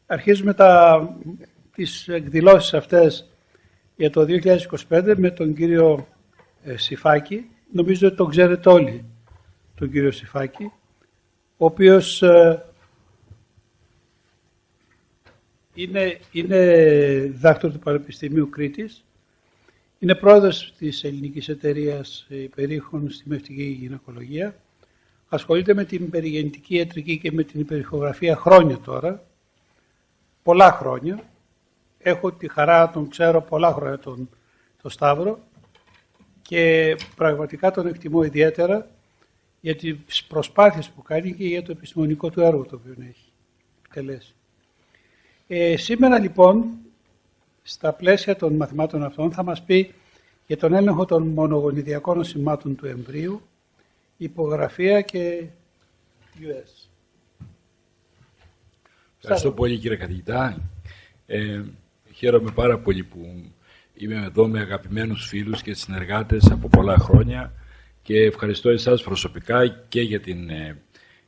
Αρχίζουμε τις εκδηλώσεις αυτές για το 2025 με τον κύριο Σηφάκη. Νομίζω ότι τον ξέρετε όλοι, τον κύριο Σηφάκη, ο οποίος είναι διδάκτορ του Πανεπιστημίου Κρήτης, είναι πρόεδρος της Ελληνικής Εταιρείας Υπερήχων στη Μευτική Γυναικολογία, ασχολείται με την περιγεννητική ιατρική και με την υπερηχογραφία χρόνια τώρα, πολλά χρόνια. Έχω τη χαρά να τον ξέρω πολλά χρόνια τον Σταύρο και πραγματικά τον εκτιμώ ιδιαίτερα για τις προσπάθειες που κάνει και για το επιστημονικό του έργο το οποίο έχει επιτελέσει. Σήμερα λοιπόν, στα πλαίσια των μαθημάτων αυτών, θα μας πει για τον έλεγχο των μονογονιδιακών νοσημάτων του εμβρίου, υπογραφία και US. Ευχαριστώ πολύ κύριε καθηγητά. Χαίρομαι πάρα πολύ που είμαι εδώ με αγαπημένους φίλους και συνεργάτες από πολλά χρόνια και ευχαριστώ εσάς προσωπικά και για την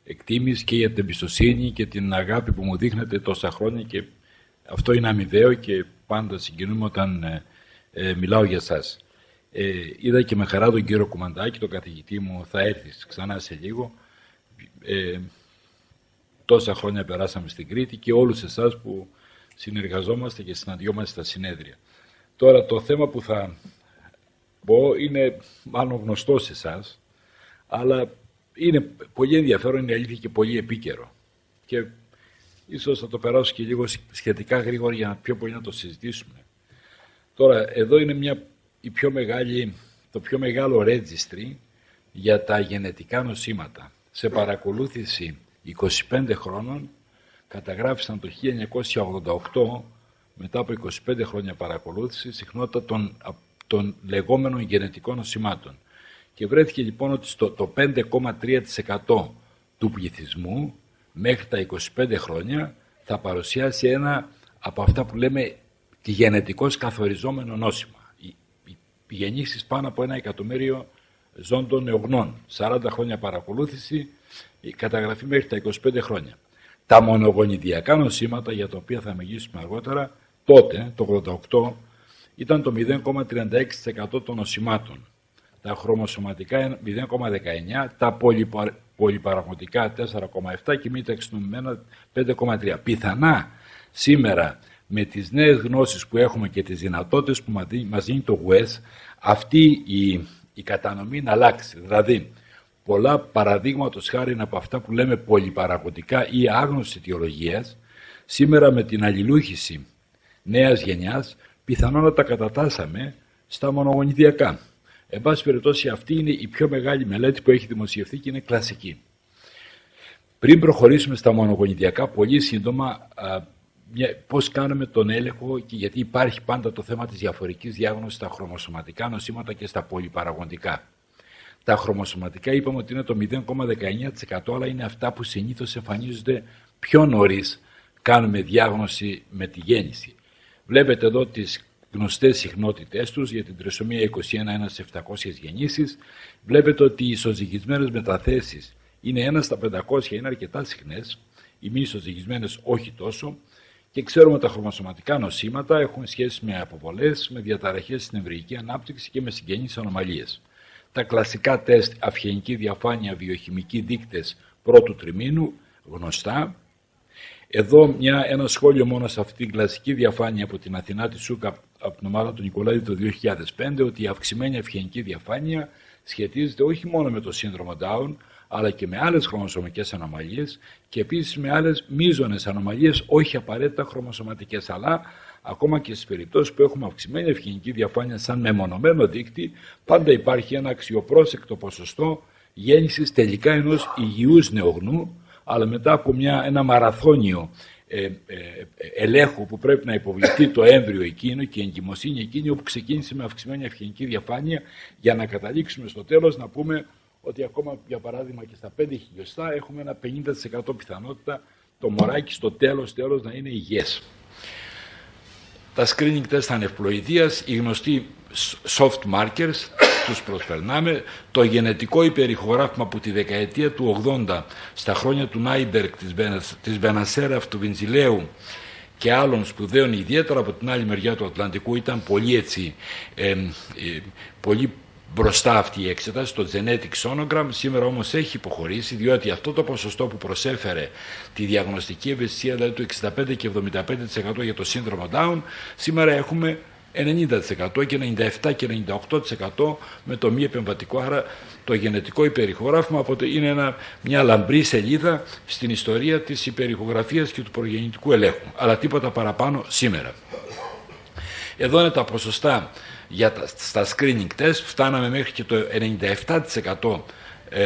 εκτίμηση και για την εμπιστοσύνη και την αγάπη που μου δείχνετε τόσα χρόνια και αυτό είναι αμοιβαίο και πάντα συγκινούμε όταν μιλάω για εσάς. Είδα και με χαρά τον κύριο Κουμαντάκη, τον καθηγητή μου, θα έρθει ξανά σε λίγο. Τόσα χρόνια περάσαμε στην Κρήτη και όλους εσάς που συνεργαζόμαστε και συναντιόμαστε στα συνέδρια. Τώρα το θέμα που θα πω είναι μάλλον γνωστό σε εσάς, αλλά είναι πολύ ενδιαφέρον, είναι αλήθεια και πολύ επίκαιρο. Και ίσως θα το περάσω και λίγο σχετικά γρήγορα για να πιο πολύ να το συζητήσουμε. Τώρα, εδώ είναι το πιο μεγάλο registry για τα γενετικά νοσήματα. Σε παρακολούθηση 25 χρόνων καταγράφησαν το 1988, μετά από 25 χρόνια παρακολούθηση, συχνότητα των λεγόμενων γενετικών νοσημάτων. Και βρέθηκε λοιπόν ότι το 5,3% του πληθυσμού μέχρι τα 25 χρόνια θα παρουσιάσει ένα από αυτά που λέμε γενετικώς καθοριζόμενο νόσημα. Γεννήσεις πάνω από 1 εκατομμύριο ζώντων νεογνών. 40 χρόνια παρακολούθηση, η καταγραφή μέχρι τα 25 χρόνια. Τα μονογονιδιακά νοσήματα, για τα οποία θα μιλήσουμε αργότερα, τότε, το 88, ήταν το 0,36% των νοσημάτων. Τα χρωμοσωματικά 0,19%, τα πολυπαραγωγικά 4,7% και μη ταξινομημένα 5,3%. Πιθανά σήμερα, με τις νέες γνώσεις που έχουμε και τις δυνατότητες που μας δίνει το WES, αυτή η κατανομή να αλλάξει. Δηλαδή, πολλά παραδείγματος χάρη από αυτά που λέμε πολυπαραγωγικά ή άγνωσης αιτιολογίας, σήμερα με την αλληλούχηση νέας γενιάς, πιθανόν να τα κατατάσσαμε στα μονογονιδιακά. Εν πάση περιπτώσει, αυτή είναι η πιο μεγάλη μελέτη που έχει δημοσιευθεί και είναι κλασική. Πριν προχωρήσουμε στα μονογονιδιακά, πολύ σύντομα, πώς κάνουμε τον έλεγχο και γιατί υπάρχει πάντα το θέμα της διαφορικής διάγνωσης στα χρωμοσωματικά νοσήματα και στα πολυπαραγωγικά. Τα χρωμοσωματικά είπαμε ότι είναι το 0,19%, αλλά είναι αυτά που συνήθως εμφανίζονται πιο νωρίς. Κάνουμε διάγνωση με τη γέννηση. Βλέπετε εδώ τις γνωστές συχνότητές τους για την τρισομία 21, 1 σε 700 γεννήσεις. Βλέπετε ότι οι ισοζυγισμένες μεταθέσεις είναι 1 στα 500, είναι αρκετά συχνές. Οι μη ισοζυγισμένες όχι τόσο. Και ξέρουμε ότι τα χρωμοσωματικά νοσήματα έχουν σχέση με αποβολές, με διαταραχές στην εμβρυϊκή ανάπτυξη και με συγγενείς ανομαλίες. Τα κλασικά τεστ, αυγενική διαφάνεια, βιοχημικοί δείκτες πρώτου τριμήνου, γνωστά. Εδώ ένα σχόλιο μόνο σε αυτή την κλασική διαφάνεια από την Αθηνά τη Σούκα από την ομάδα του Νικολάη το 2005, ότι η αυξημένη αυγενική διαφάνεια σχετίζεται όχι μόνο με το σύνδρομο Down, αλλά και με άλλες χρωμοσωμικές ανομαλίες και επίσης με άλλες μείζονες ανομαλίες, όχι απαραίτητα χρωμοσωματικές, αλλά ακόμα και στις περιπτώσεις που έχουμε αυξημένη αυγενική διαφάνεια σαν μεμονωμένο δείκτη, πάντα υπάρχει ένα αξιοπρόσεκτο ποσοστό γέννησης τελικά ενός υγιούς νεογνού, αλλά μετά από ένα μαραθώνιο ελέγχου που πρέπει να υποβληθεί το έμβριο εκείνο και η εγκυμοσύνη εκείνη, όπου ξεκίνησε με αυξημένη αυγενική διαφάνεια, για να καταλήξουμε στο τέλος να πούμε ότι ακόμα, για παράδειγμα, και στα 5 χιλιοστά έχουμε ένα 50% πιθανότητα το μωράκι στο τέλος να είναι υγιές. Τα screening test ανευπλοειδείας, οι γνωστοί soft markers, τους προσπερνάμε. Το γενετικό υπερηχογράφημα από τη δεκαετία του 80, στα χρόνια του Νάιμπεργκ, της Μπενασέραφ, του Βινζιλέου, και άλλων σπουδαίων, ιδιαίτερα από την άλλη μεριά του Ατλαντικού, ήταν πολύ πολύ μπροστά αυτή η εξέταση, το genetic sonogram. Σήμερα όμως έχει υποχωρήσει, διότι αυτό το ποσοστό που προσέφερε τη διαγνωστική ευαισθησία, δηλαδή το 65 και 75% για το σύνδρομο Down, σήμερα έχουμε 90% και 97% και 98% με το μη επεμβατικό. Άρα το γενετικό υπερηχογράφημα είναι μια λαμπρή σελίδα στην ιστορία της υπερηχογραφίας και του προγεννητικού ελέγχου, αλλά τίποτα παραπάνω σήμερα. Εδώ είναι τα ποσοστά στα screening test, φτάναμε μέχρι και το 97%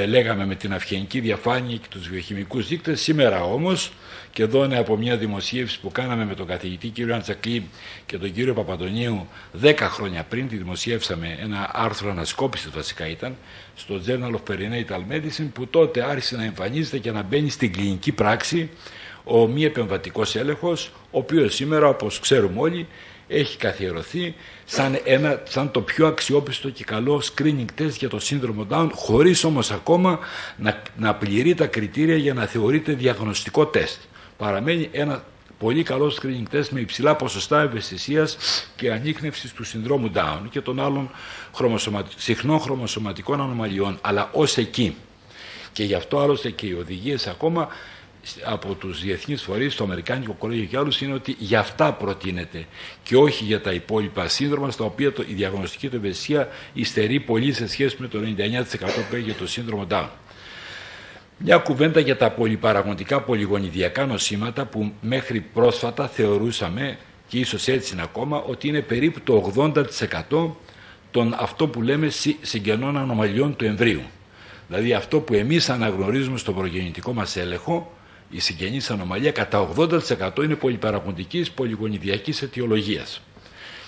λέγαμε με την αυγενική διαφάνεια και τους βιοχημικούς δείκτες. Σήμερα όμως, και εδώ είναι από μια δημοσίευση που κάναμε με τον καθηγητή κύριο Αντζακλή και τον κύριο Παπαντονίου 10 χρόνια πριν, τη δημοσιεύσαμε, ένα άρθρο ανασκόπησης βασικά ήταν, στο Journal of Perinatal Medicine, που τότε άρχισε να εμφανίζεται και να μπαίνει στην κλινική πράξη ο μη επεμβατικός έλεγχος, ο οποίος σήμερα, όπως ξέρουμε όλοι, έχει καθιερωθεί σαν το πιο αξιόπιστο και καλό screening test για το σύνδρομο Down, χωρίς όμως ακόμα να πληρεί τα κριτήρια για να θεωρείται διαγνωστικό τεστ. Παραμένει ένα πολύ καλό screening test με υψηλά ποσοστά ευαισθησίας και ανίκνευσης του συνδρόμου Down και των άλλων συχνών χρωμοσωματικών ανομαλιών, αλλά ως εκεί. Και γι' αυτό άλλωστε και οι οδηγίες ακόμα από τους διεθνείς φορείς, το Αμερικάνικο Κολέγιο και άλλους, είναι ότι για αυτά προτείνεται και όχι για τα υπόλοιπα σύνδρομα, στα οποία η διαγνωστική του ευαισθησία υστερεί πολύ σε σχέση με το 99% που έχει για το σύνδρομο Down. Μια κουβέντα για τα πολυπαραγωγικά πολυγονιδιακά νοσήματα, που μέχρι πρόσφατα θεωρούσαμε, και ίσως έτσι είναι ακόμα, ότι είναι περίπου το 80% των αυτό που λέμε συγγενών ανομαλιών του εμβρίου. Δηλαδή αυτό που εμείς αναγνωρίζουμε στο προγεννητικό μας έλεγχο, η συγγενής ανομαλία κατά 80% είναι πολυπαραγωγικής πολυγονιδιακής αιτιολογίας.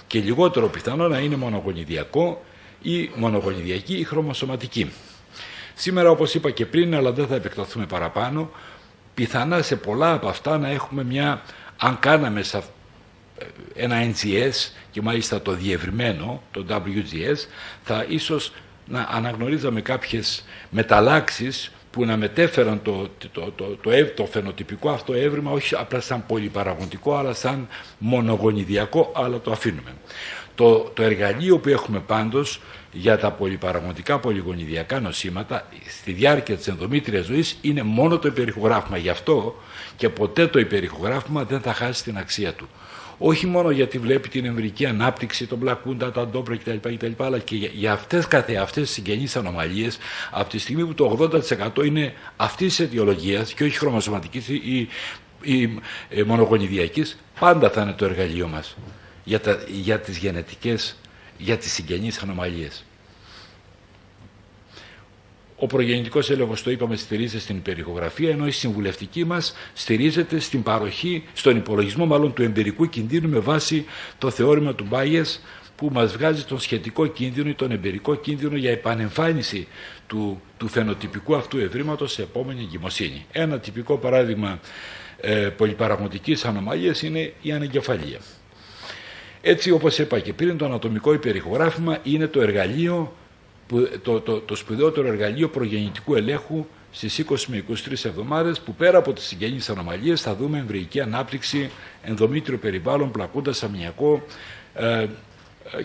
Και λιγότερο πιθανό να είναι μονογονιδιακό ή μονογονιδιακή ή χρωμοσωματική. Σήμερα, όπως είπα και πριν, αλλά δεν θα επεκταθούμε παραπάνω, πιθανά σε πολλά από αυτά να έχουμε αν κάναμε ένα NGS και μάλιστα το διευρυμένο, το WGS, θα ίσως να αναγνωρίζαμε κάποιες μεταλλάξεις που να μετέφεραν το φαινοτυπικό αυτό έβριμα όχι απλά σαν πολυπαραγωγικό, αλλά σαν μονογονιδιακό, αλλά το αφήνουμε. Το εργαλείο που έχουμε πάντως για τα πολυπαραγωγικά πολυγονιδιακά νοσήματα στη διάρκεια της ενδομήτριας ζωής είναι μόνο το υπερηχογράφημα. Γι' αυτό και ποτέ το υπερηχογράφημα δεν θα χάσει την αξία του. Όχι μόνο γιατί βλέπει την εμβρυϊκή ανάπτυξη, τον πλακούντα, τα ντόπρα κτλ. Αλλά και για αυτές καθεαυτές συγγενείς ανομαλίες, από τη στιγμή που το 80% είναι αυτής της αιτιολογίας και όχι χρωμοσωματικής ή μονογονιδιακής, πάντα θα είναι το εργαλείο μας για τις γενετικές, για τις συγγενείς ανομαλίες. Ο προγεννητικός έλεγχος, το είπαμε, στηρίζεται στην υπερηχογραφία, ενώ η συμβουλευτική μας στηρίζεται στην παροχή, στον υπολογισμό μάλλον του εμπειρικού κινδύνου με βάση το θεώρημα του Bayes, που μας βγάζει τον σχετικό κίνδυνο ή τον εμπειρικό κίνδυνο για επανεμφάνιση του φαινοτυπικού αυτού ευρήματος σε επόμενη εγκυμοσύνη. Ένα τυπικό παράδειγμα πολυπαραγωγικής ανομαλίας είναι η ανεγκεφαλία. Έτσι, όπως είπα και πριν, το ανατομικό υπερηχογράφημα είναι το εργαλείο, το σπουδαιότερο εργαλείο προγεννητικού ελέγχου στις 20 με 23 εβδομάδες, που πέρα από τις συγγενείς ανομαλίες θα δούμε εμβρυϊκή ανάπτυξη, ενδομήτριο περιβάλλον, πλακούντας, αμμιακό,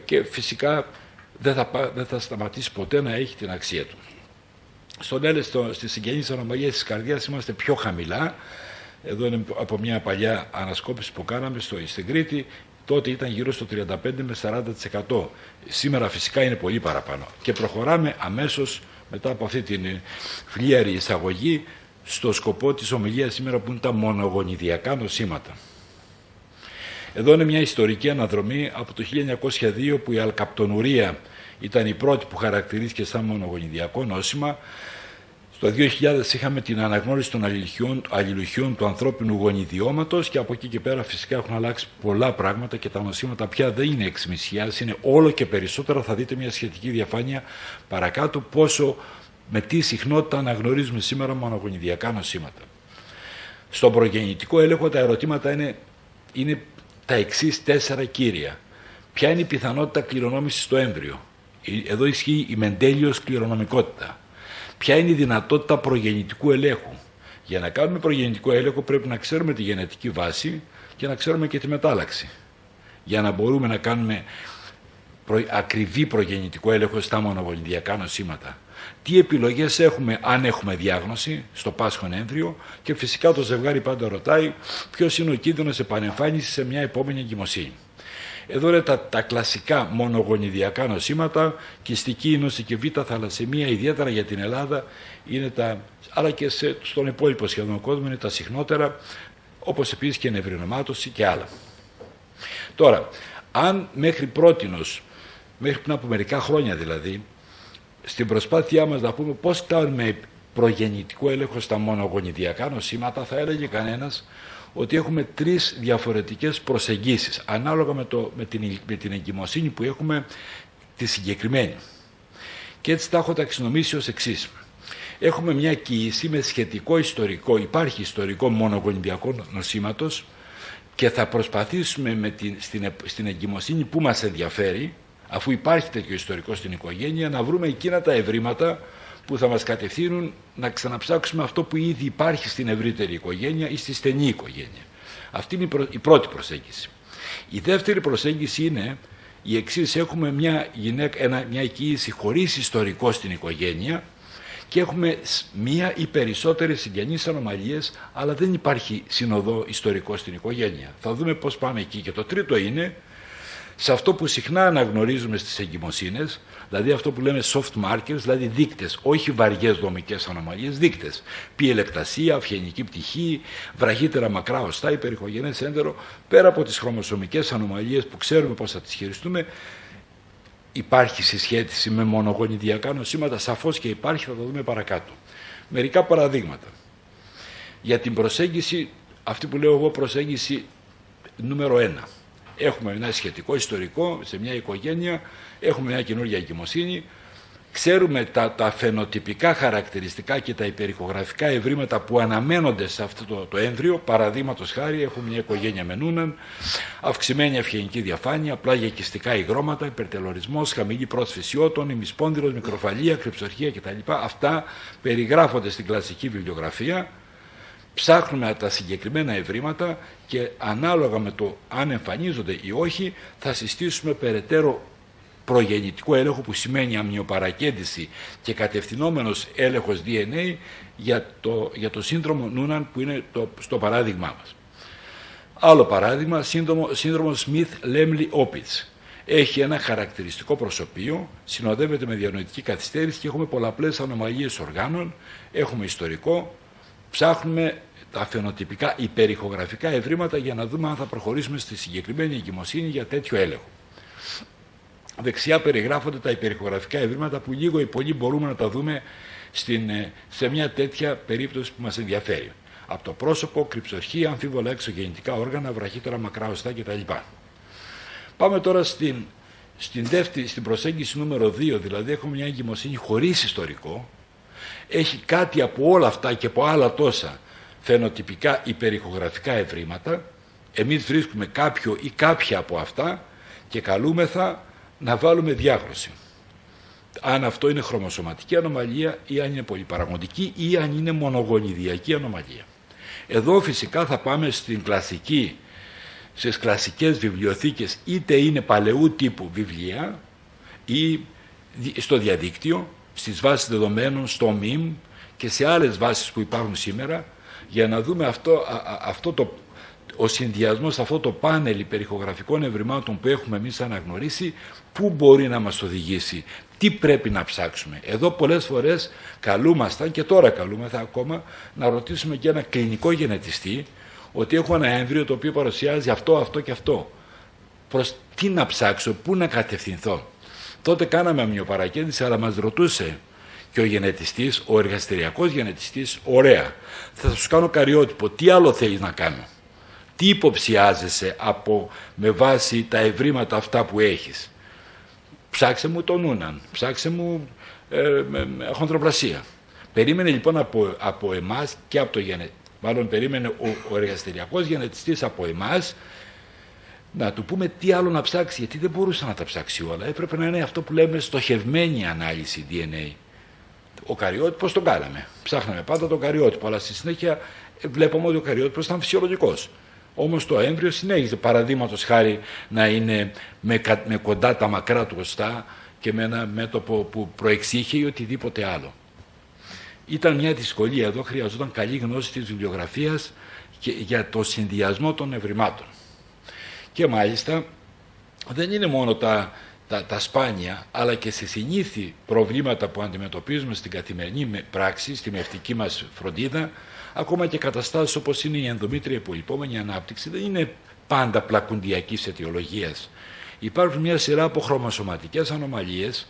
και φυσικά δεν θα σταματήσει ποτέ να έχει την αξία του. Στις συγγενείς ανομαλίες της καρδιάς είμαστε πιο χαμηλά. Εδώ είναι από μια παλιά ανασκόπηση που κάναμε στην Κρήτη. Τότε ήταν γύρω στο 35 με 40%. Σήμερα φυσικά είναι πολύ παραπάνω. Και προχωράμε αμέσως μετά από αυτή την φλίαρη εισαγωγή στο σκοπό της ομιλίας σήμερα, που είναι τα μονογονιδιακά νοσήματα. Εδώ είναι μια ιστορική αναδρομή από το 1902, που η αλκαπτονουρία ήταν η πρώτη που χαρακτηρίστηκε σαν μονογονιδιακό νόσημα. Στο 2000 είχαμε την αναγνώριση των αλληλουχιών του ανθρώπινου γονιδιώματος, και από εκεί και πέρα φυσικά έχουν αλλάξει πολλά πράγματα και τα νοσήματα πια δεν είναι εξμισιάς, είναι όλο και περισσότερα. Θα δείτε μια σχετική διαφάνεια παρακάτω με τι συχνότητα αναγνωρίζουμε σήμερα μονογονιδιακά νοσήματα. Στον προγεννητικό έλεγχο τα ερωτήματα είναι τα εξής 4 κύρια. Ποια είναι η πιθανότητα κληρονόμησης στο έμβριο? Εδώ ισχύει η Μεντέλειος κληρονομικότητα. Ποια είναι η δυνατότητα προγεννητικού ελέγχου? Για να κάνουμε προγεννητικό έλεγχο πρέπει να ξέρουμε τη γενετική βάση, και να ξέρουμε και τη μετάλλαξη. Για να μπορούμε να κάνουμε ακριβή προγεννητικό έλεγχο στα μονογονιδιακά νοσήματα. Τι επιλογές έχουμε αν έχουμε διάγνωση στο πάσχον έμβριο και φυσικά το ζευγάρι πάντα ρωτάει ποιος είναι ο κίνδυνος επανεμφάνισης σε μια επόμενη εγκυμοσύνη. Εδώ είναι τα κλασικά μονογονιδιακά νοσήματα, κυστική νόση και β' θαλασσαιμία, ιδιαίτερα για την Ελλάδα, είναι αλλά και στον υπόλοιπο σχεδόν κόσμο είναι τα συχνότερα, όπως επίσης και νευρινομάτωση και άλλα. Τώρα, αν μέχρι πρότινος, μέχρι πριν από μερικά χρόνια δηλαδή, στην προσπάθειά μας να πούμε πώς κάνουμε προγεννητικό έλεγχο στα μονογονιδιακά νοσήματα, θα έλεγε κανένας ότι έχουμε 3 διαφορετικές προσεγγίσεις, ανάλογα με την εγκυμοσύνη που έχουμε τη συγκεκριμένη. Και έτσι τα έχω ταξινομήσει ως εξής. Έχουμε μια κοίηση με σχετικό ιστορικό, υπάρχει ιστορικό μονογονιδιακό νοσήματος και θα προσπαθήσουμε στην εγκυμοσύνη που μας ενδιαφέρει, αφού υπάρχει τέτοιο ιστορικό στην οικογένεια, να βρούμε εκείνα τα ευρήματα που θα μας κατευθύνουν να ξαναψάξουμε αυτό που ήδη υπάρχει στην ευρύτερη οικογένεια ή στη στενή οικογένεια. Αυτή είναι η πρώτη προσέγγιση. Η δεύτερη προσέγγιση είναι η εξής. Έχουμε μια οικίηση χωρίς ιστορικό στην οικογένεια και έχουμε μία ή περισσότερες συγγενείς ανομαλίες, αλλά δεν υπάρχει συνοδό ιστορικό στην οικογένεια. Θα δούμε πώς πάμε εκεί. Και το τρίτο είναι σε αυτό που συχνά αναγνωρίζουμε στις εγκυμοσύνες, δηλαδή αυτό που λέμε soft markers, δηλαδή δείκτες, όχι βαριές δομικές ανομαλίες, δείκτες. Πιελεκτασία, αυγενική πτυχή, βραχύτερα μακρά οστά, υπερηχογενές έντερο, πέρα από τις χρωμοσωμικές ανομαλίες που ξέρουμε πώς θα τις χειριστούμε, υπάρχει συσχέτιση με μονογονιδιακά νοσήματα, σαφώς και υπάρχει, θα το δούμε παρακάτω. Μερικά παραδείγματα. Για την προσέγγιση, αυτή που λέω εγώ προσέγγιση νούμερο 1. Έχουμε ένα σχετικό ιστορικό σε μια οικογένεια, έχουμε μια καινούργια εγκυμοσύνη, ξέρουμε τα φαινοτυπικά χαρακτηριστικά και τα υπερηχογραφικά ευρήματα που αναμένονται σε αυτό το έμβριο. Παραδείγματος χάρη, έχουμε μια οικογένεια με νούναν, αυξημένη αυγενική διαφάνεια, πλάγια κυστικά υγρώματα, υπερτελωρισμός, χαμηλή πρόσφυση ότων, ημισπόνδυλος, μικροφαλία, κρυψορχία κτλ. Αυτά περιγράφονται στην κλασική βιβλιογραφία. Ψάχνουμε τα συγκεκριμένα ευρήματα και ανάλογα με το αν εμφανίζονται ή όχι θα συστήσουμε περαιτέρω προγεννητικό έλεγχο, που σημαίνει αμνιοπαρακέντηση και κατευθυνόμενος έλεγχος DNA για το σύνδρομο Νούναν που είναι στο παράδειγμά μας. Άλλο παράδειγμα, σύνδρομο Smith-Lemli-Opitz. Έχει ένα χαρακτηριστικό προσωπείο, συνοδεύεται με διανοητική καθυστέρηση και έχουμε πολλαπλές ανομαλίες οργάνων, έχουμε ιστορικό. Ψάχνουμε τα φαινοτυπικά υπερηχογραφικά ευρήματα για να δούμε αν θα προχωρήσουμε στη συγκεκριμένη εγκυμοσύνη για τέτοιο έλεγχο. Δεξιά περιγράφονται τα υπερηχογραφικά ευρήματα που λίγο ή πολύ μπορούμε να τα δούμε σε μια τέτοια περίπτωση που μας ενδιαφέρει. Από το πρόσωπο, κρυψορχία, αμφίβολα εξωγεννητικά όργανα, βραχύτερα μακρά οστά κτλ. Πάμε τώρα στην προσέγγιση νούμερο 2, δηλαδή έχουμε μια εγκυμοσύνη χωρίς ιστορικό. Έχει κάτι από όλα αυτά και από άλλα τόσα φαινοτυπικά υπερηχογραφικά ευρήματα. Εμείς βρίσκουμε κάποιο ή κάποια από αυτά και καλούμεθα να βάλουμε διάγνωση. Αν αυτό είναι χρωμοσωματική ανομαλία ή αν είναι πολυπαραγωγική ή αν είναι μονογονιδιακή ανομαλία. Εδώ φυσικά θα πάμε στις κλασικές βιβλιοθήκες, είτε είναι παλαιού τύπου βιβλία ή στο διαδίκτυο, στις βάσεις δεδομένων, στο MIM και σε άλλες βάσεις που υπάρχουν σήμερα, για να δούμε ο συνδυασμός, αυτό το πάνελ υπερηχογραφικών ευρημάτων που έχουμε εμείς αναγνωρίσει, πού μπορεί να μας οδηγήσει, τι πρέπει να ψάξουμε. Εδώ πολλές φορές καλούμασταν και τώρα καλούμεθα ακόμα να ρωτήσουμε και ένα κλινικό γενετιστή ότι έχω ένα έμβριο το οποίο παρουσιάζει αυτό και αυτό. Προς τι να ψάξω, πού να κατευθυνθώ. Τότε κάναμε αμνιοπαρακέντηση, αλλά μας ρωτούσε και ο γενετιστής, ο εργαστηριακός γενετιστής, ωραία, θα σου κάνω καριότυπο, τι άλλο θέλεις να κάνω, τι υποψιάζεσαι με βάση τα ευρήματα αυτά που έχεις. Ψάξε μου τον Νούναν, ψάξε μου χονδροπλασία. Περίμενε λοιπόν από εμάς και από το μάλλον περίμενε ο εργαστηριακός γενετιστής από εμάς να του πούμε τι άλλο να ψάξει, γιατί δεν μπορούσε να τα ψάξει όλα. Έπρεπε να είναι αυτό που λέμε στοχευμένη ανάλυση DNA. Ο καριότυπος τον κάναμε. Ψάχναμε πάντα τον καριότυπο, αλλά στη συνέχεια βλέπαμε ότι ο καριότυπος ήταν φυσιολογικός. Όμως το έμβριο συνέχιζε, παραδείγματος χάρη, να είναι με κοντά τα μακρά του οστά και με ένα μέτωπο που προεξήχε ή οτιδήποτε άλλο. Ήταν μια δυσκολία εδώ, χρειαζόταν καλή γνώση της βιβλιογραφίας και για το συνδυασμό των ευρημάτων. Και μάλιστα δεν είναι μόνο τα σπάνια, αλλά και σε συνήθη προβλήματα που αντιμετωπίζουμε στην καθημερινή πράξη, στη μευτική μας φροντίδα, ακόμα και καταστάσεις όπως είναι η ενδομήτρια υπολοιπόμενη ανάπτυξη, δεν είναι πάντα πλακουντιακής αιτιολογίας. Υπάρχουν μια σειρά από χρωμοσωματικές ανομαλίες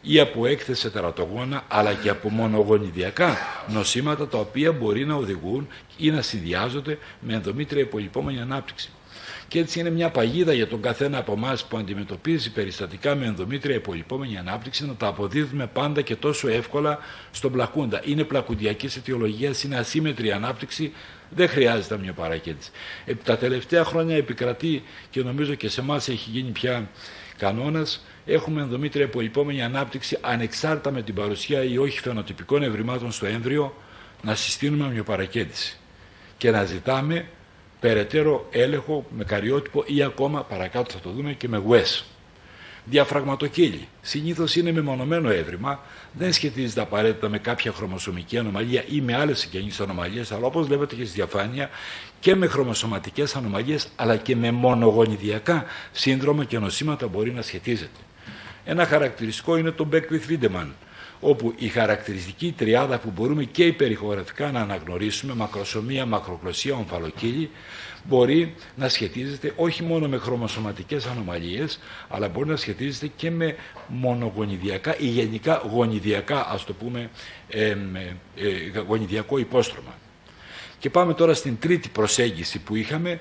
ή από έκθεση σε τερατογόνα, αλλά και από μονογονιδιακά νοσήματα, τα οποία μπορεί να οδηγούν ή να συνδυάζονται με ενδομήτρια υπολοιπόμενη ανάπτυξη. Και έτσι είναι μια παγίδα για τον καθένα από εμάς που αντιμετωπίζει περιστατικά με ενδομήτρια υπολοιπόμενη ανάπτυξη να τα αποδίδουμε πάντα και τόσο εύκολα στον πλακούντα. Είναι πλακουντιακής αιτιολογίας, είναι ασύμετρη ανάπτυξη, δεν χρειάζεται αμοιοπαρακέντηση. Τα τελευταία χρόνια επικρατεί και νομίζω και σε εμάς έχει γίνει πια κανόνας, έχουμε ενδομήτρια υπολοιπόμενη ανάπτυξη ανεξάρτητα με την παρουσία ή όχι φαινοτυπικών ευρημάτων στο έμβριο, να συστήνουμε αμοιοπαρακέντηση και να ζητάμε περαιτέρω έλεγχο με καριότυπο ή ακόμα παρακάτω θα το δούμε και με WES. Διαφραγματοκύλι. Συνήθως είναι μεμονωμένο έβριμα, δεν σχετίζεται απαραίτητα με κάποια χρωμοσωμική ανομαλία ή με άλλες συγγενείς ανομαλίες, αλλά όπως βλέπετε και στη διαφάνεια και με χρωμοσωματικές ανομαλίες, αλλά και με μονογονιδιακά σύνδρομα και νοσήματα μπορεί να σχετίζεται. Ένα χαρακτηριστικό είναι το Beckwith-Wiedemann, όπου η χαρακτηριστική τριάδα που μπορούμε και υπερηχογραφικά να αναγνωρίσουμε, μακροσωμία, μακροκλωσία, ομφαλοκύλι, μπορεί να σχετίζεται όχι μόνο με χρωμοσωματικές ανομαλίες, αλλά μπορεί να σχετίζεται και με μονογονιδιακά ή γενικά γονιδιακά, ας το πούμε, γονιδιακό υπόστρωμα. Και πάμε τώρα στην τρίτη προσέγγιση που είχαμε.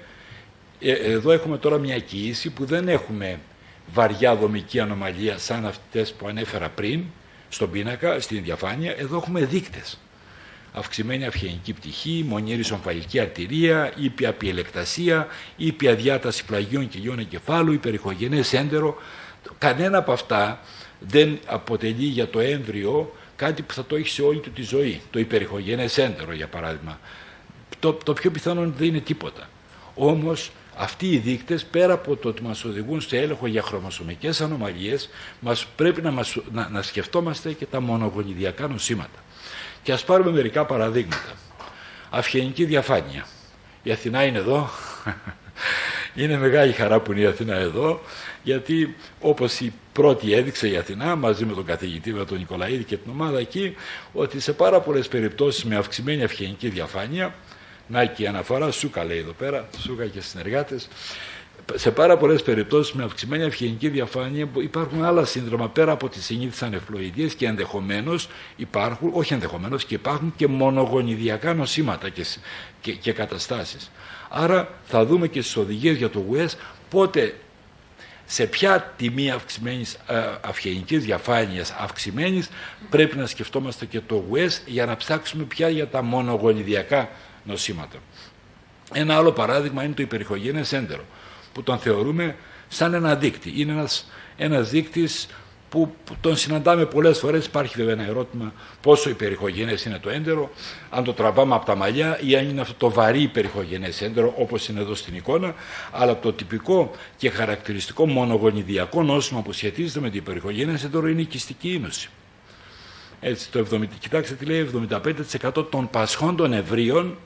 Εδώ έχουμε τώρα μια κοίηση που δεν έχουμε βαριά δομική ανομαλία σαν αυτές που ανέφερα πριν, στον πίνακα, στην διαφάνεια. Εδώ έχουμε δείκτες. Αυξημένη αυχενική πτυχή, μονήρης ομφαλική αρτηρία, ήπια πιελεκτασία, ήπια διάταση πλαγίων κοιλιών εγκεφάλου, υπερηχογενές έντερο. Κανένα από αυτά δεν αποτελεί για το έμβριο κάτι που θα το έχει σε όλη του τη ζωή. Το υπερηχογενές έντερο, για παράδειγμα. Το πιο πιθανό δεν είναι τίποτα. Όμως αυτοί οι δείκτες, πέρα από το ότι μας οδηγούν σε έλεγχο για χρωμοσωμικές ανομαλίες, πρέπει να σκεφτόμαστε και τα μονογονιδιακά νοσήματα. Και ας πάρουμε μερικά παραδείγματα. Αυχενική διαφάνεια. Η Αθηνά είναι εδώ. Είναι μεγάλη χαρά που είναι η Αθηνά εδώ, γιατί όπως η πρώτη έδειξε η Αθηνά, μαζί με τον καθηγητή, με τον Νικολαίδη και την ομάδα εκεί, ότι σε πάρα πολλές περιπτώσεις με αυξημένη αυχενική διαφάνεια, να και η αναφορά, Σούκα λέει εδώ πέρα, Σούκα και συνεργάτες, σε πάρα πολλές περιπτώσεις με αυξημένη αυχενική διαφάνεια υπάρχουν άλλα σύνδρομα πέρα από τις συνήθεις ανεφλοειδίες και ενδεχομένως υπάρχουν, όχι ενδεχομένως, και υπάρχουν και μονογονιδιακά νοσήματα και καταστάσεις. Άρα θα δούμε και στις οδηγίες για το WES πότε, σε ποια τιμή αυξημένης αυχενικής διαφάνειας αυξημένης πρέπει να σκεφτόμαστε και το WES για να ψάξουμε πια για τα μονογονιδιακά νοσήματα. Ένα άλλο παράδειγμα είναι το υπερηχογενές έντερο, που τον θεωρούμε σαν ένα δείκτη. Είναι ένας δείκτης που τον συναντάμε πολλές φορές. Υπάρχει βέβαια ένα ερώτημα πόσο υπερηχογενές είναι το έντερο, αν το τραβάμε από τα μαλλιά ή αν είναι αυτό το βαρύ υπερηχογενές έντερο όπως είναι εδώ στην εικόνα, αλλά το τυπικό και χαρακτηριστικό μονογονιδιακό νόσημα που σχετίζεται με το υπερηχογενές έντερο είναι η κυστική ίνωση. Έτσι, κοιτάξτε τι λέει, 75% των πασχόντων ευρείων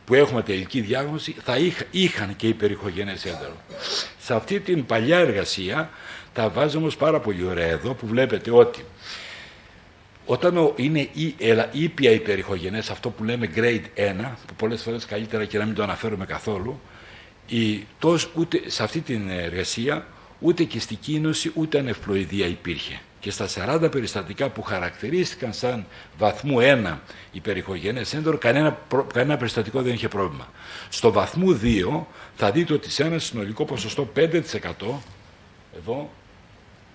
που έχουμε τελική διάγνωση θα είχαν και υπερηχογενές έντερο. Σε αυτή την παλιά εργασία τα βάζω όμως πάρα πολύ ωραία εδώ, που βλέπετε ότι όταν είναι ήπια υπερηχογενές, αυτό που λέμε grade 1, που πολλές φορές καλύτερα και να μην το αναφέρουμε καθόλου, ούτε σε αυτή την εργασία ούτε κυστική ίνωση ούτε ανεφλοειδία υπήρχε. Και στα 40 περιστατικά που χαρακτηρίστηκαν σαν βαθμού 1 υπερηχογενές έντερο, κανένα περιστατικό δεν είχε πρόβλημα. Στο βαθμού 2 θα δείτε ότι σε ένα συνολικό ποσοστό 5%, εδώ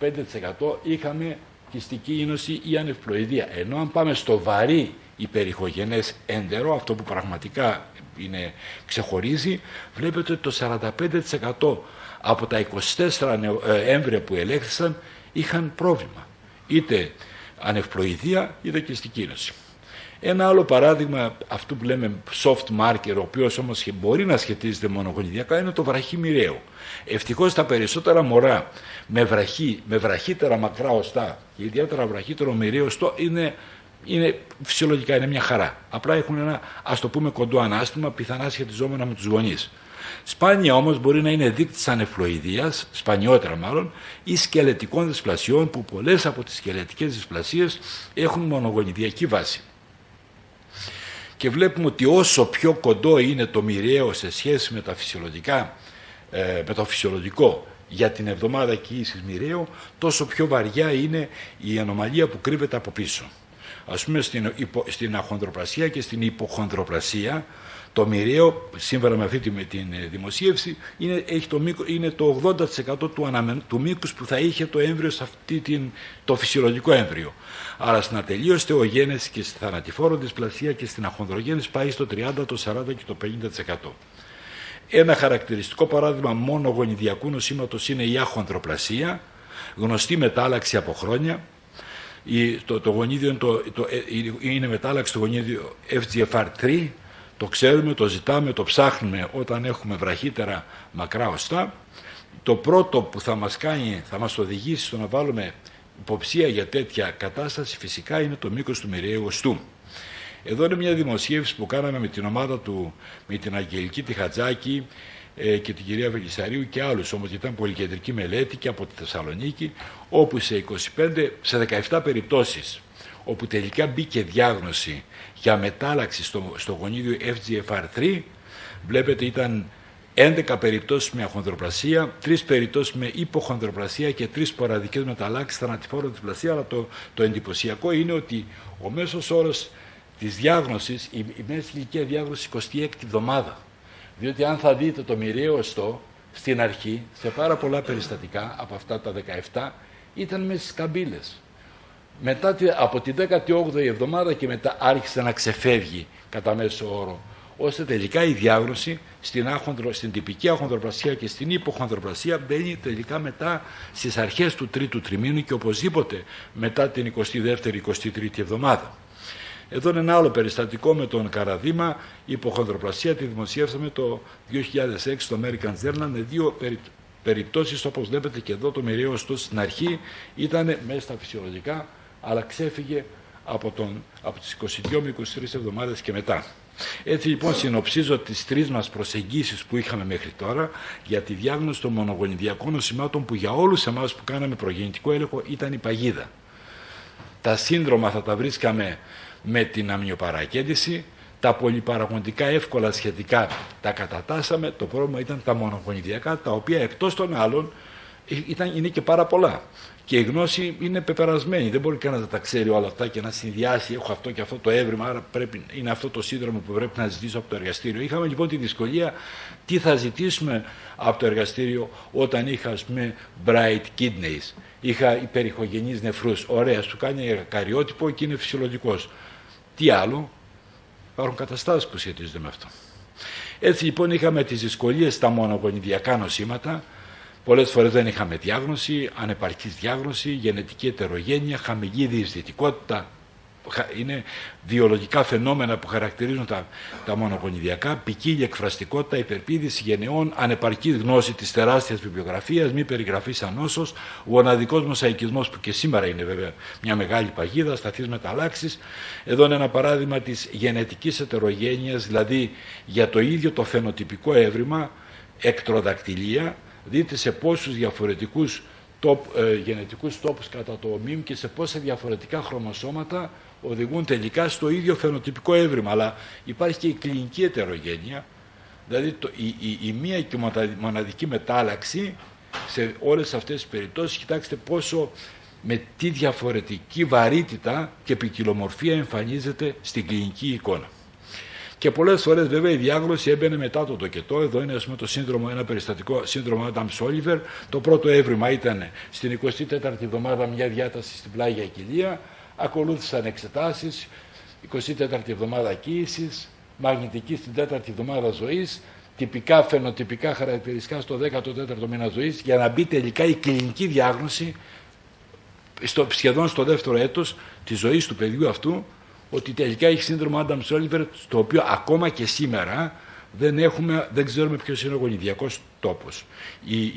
5% είχαμε κυστική ίνωση ή ανεφλοειδία. Ενώ αν πάμε στο βαρύ υπερηχογενές έντερο, αυτό που πραγματικά ξεχωρίζει, βλέπετε ότι το 45% από τα 24 έμβρια που ελέγχθησαν είχαν πρόβλημα. Είτε ανευπλοειδία είτε κυστική ίνωση. Ένα άλλο παράδειγμα αυτού που λέμε soft marker, ο οποίος όμως μπορεί να σχετίζεται μονογονιδιακά, είναι το βραχή μοιραίο. Ευτυχώς τα περισσότερα μωρά με βραχύτερα μακρά οστά και ιδιαίτερα βραχύτερο μοιραίο οστό είναι φυσιολογικά, είναι μια χαρά. Απλά έχουν ένα, ας το πούμε, κοντό ανάστημα, πιθανά σχετιζόμενα με τους γονείς. Σπάνια όμως μπορεί να είναι δείκτης ανεφλοειδείας, σπανιότερα μάλλον, ή σκελετικών δυσπλασιών, που πολλές από τις σκελετικές δυσπλασίες έχουν μονογονιδιακή βάση. Και βλέπουμε ότι όσο πιο κοντό είναι το μοιραίο σε σχέση με το φυσιολογικό για την εβδομάδα κοίησης μοιραίου, τόσο πιο βαριά είναι η ανομαλία που κρύβεται από πίσω. Ας πούμε στην αχονδροπλασία και στην υποχονδροπλασία, το μοιραίο, σύμφωνα με αυτή την δημοσίευση, είναι το 80% του μήκους που θα είχε το έμβριο σε το φυσιολογικό έμβριο. Άρα στην ατελείως θεογένεση και στη θανατηφόρο δυσπλασία και στην αχονδρογένεση πάει στο 30%, το 40% και το 50%. Ένα χαρακτηριστικό παράδειγμα μόνο γονιδιακού νοσήματος είναι η αχονδροπλασία, γνωστή μετάλλαξη από χρόνια. Το γονίδιο είναι μετάλλαξη του γονίδιου FGFR3, το ξέρουμε, το ζητάμε, το ψάχνουμε όταν έχουμε βραχύτερα μακρά οστά. Το πρώτο που θα μας οδηγήσει στο να βάλουμε υποψία για τέτοια κατάσταση φυσικά είναι το μήκος του μοιραίου οστού. Εδώ είναι μια δημοσίευση που κάναμε με την ομάδα με την Αγγελική τη Χατζάκη και την κυρία Βελισσαρίου και άλλους, όμως ήταν πολυκεντρική μελέτη και από τη Θεσσαλονίκη, όπου σε 17 περιπτώσεις όπου τελικά μπήκε διάγνωση για μετάλλαξη στο γονίδιο FGFR3, βλέπετε ήταν 11 περιπτώσεις με αχονδροπλασία, 3 περιπτώσεις με υποχονδροπλασία και 3 σποραδικές μεταλλάξεις θανατηφόρο δυσπλασία, αλλά το εντυπωσιακό είναι ότι ο μέσος όρος της διάγνωσης, η μέση ηλικία διάγνωσης 26η εβδομάδα. Διότι αν θα δείτε το μοιραίο οστό στην αρχή, σε πάρα πολλά περιστατικά από αυτά τα 17, ήταν μέσα στις καμπύλες. Μετά από την 18η εβδομάδα και μετά άρχισε να ξεφεύγει κατά μέσο όρο, ώστε τελικά η διάγνωση στην τυπική αχονδροπλασία και στην υποχονδροπλασία μπαίνει τελικά μετά στις αρχές του τρίτου τριμήνου και οπωσδήποτε μετά την 22η-23η εβδομάδα. Εδώ είναι ένα άλλο περιστατικό με τον Καραδίμα, υποχονδροπλασία, τη δημοσιεύσαμε το 2006 στο American Journal με 2 περιπτώσεις, όπως βλέπετε και εδώ το μοιραίο οστό στην αρχή ήταν μέσα στα φυσιολογικά, αλλά ξέφυγε από τις 22 με 23 εβδομάδες και μετά. Έτσι λοιπόν συνοψίζω τις 3 μας προσεγγίσεις που είχαμε μέχρι τώρα για τη διάγνωση των μονογονιδιακών νοσημάτων, που για όλους εμάς που κάναμε προγεννητικό έλεγχο ήταν η παγίδα. Τα σύνδρομα θα τα βρίσκαμε με την αμνιοπαρακέντηση, τα πολυπαραγωγικά εύκολα σχετικά τα κατατάσσαμε, το πρόβλημα ήταν τα μονογονιδιακά, τα οποία εκτός των άλλων είναι και πάρα πολλά. Και η γνώση είναι πεπερασμένη, δεν μπορεί κανένας να τα ξέρει όλα αυτά και να συνδυάσει, έχω αυτό και αυτό το έβριμα, άρα είναι αυτό το σύνδρομο που πρέπει να ζητήσω από το εργαστήριο. Είχαμε λοιπόν τη δυσκολία τι θα ζητήσουμε από το εργαστήριο όταν είχα, ας πούμε, bright kidneys, είχα υπερηχογενείς νεφρούς. Ωραία, σου κάνει καριότυπο και είναι φυσιολογικός. Τι άλλο, υπάρχουν καταστάσεις που σχετίζονται με αυτό. Έτσι λοιπόν είχαμε τις δυσκολίες στα μονογονιδιακά νοσήματα. Πολλές φορές δεν είχαμε διάγνωση, ανεπαρκής διάγνωση, γενετική ετερογένεια, χαμηλή διαισθητικότητα. Είναι βιολογικά φαινόμενα που χαρακτηρίζουν τα μονογονιδιακά, ποικίλια εκφραστικότητα, υπερπήδηση γενεών, ανεπαρκή γνώση της τεράστιας βιβλιογραφίας, μη περιγραφή σαν νόσος, γοναδικός μοσαϊκισμός που και σήμερα είναι βέβαια μια μεγάλη παγίδα, σταθείς μεταλλάξεις. Εδώ είναι ένα παράδειγμα της γενετικής ετερογένειας, δηλαδή για το ίδιο το φαινοτυπικό έβριμα, εκτροδακτυλία. Δείτε σε πόσους διαφορετικούς γενετικούς τόπους κατά το μήμ και σε πόσα διαφορετικά χρωμοσώματα οδηγούν τελικά στο ίδιο φαινοτυπικό έβριμα. Αλλά υπάρχει και η κλινική ετερογένεια, δηλαδή η μία και μοναδική μετάλλαξη σε όλες αυτές τις περιπτώσεις. Κοιτάξτε με τι διαφορετική βαρύτητα και ποικιλομορφία εμφανίζεται στην κλινική εικόνα. Και πολλές φορές βέβαια η διάγνωση έμπαινε μετά το τοκετό. Εδώ είναι, ας πούμε, ένα περιστατικό σύνδρομο Adams-Oliver. Το πρώτο έβριμα ήταν στην 24η εβδομάδα μια διάταση στην πλάγια κοιλία. Ακολούθησαν εξετάσεις, 24η εβδομάδα κοίησης, μαγνητική στην 4η εβδομάδα ζωής, τυπικά φαινοτυπικά χαρακτηριστικά στο 14ο μήνα ζωής, για να μπει τελικά η κλινική διάγνωση σχεδόν στο δεύτερο έτος της ζωής του παιδιού αυτού, ότι τελικά έχει σύνδρομο Adams-Oliver, το οποίο ακόμα και σήμερα δεν ξέρουμε ποιος είναι ο γονιδιακός τόπος.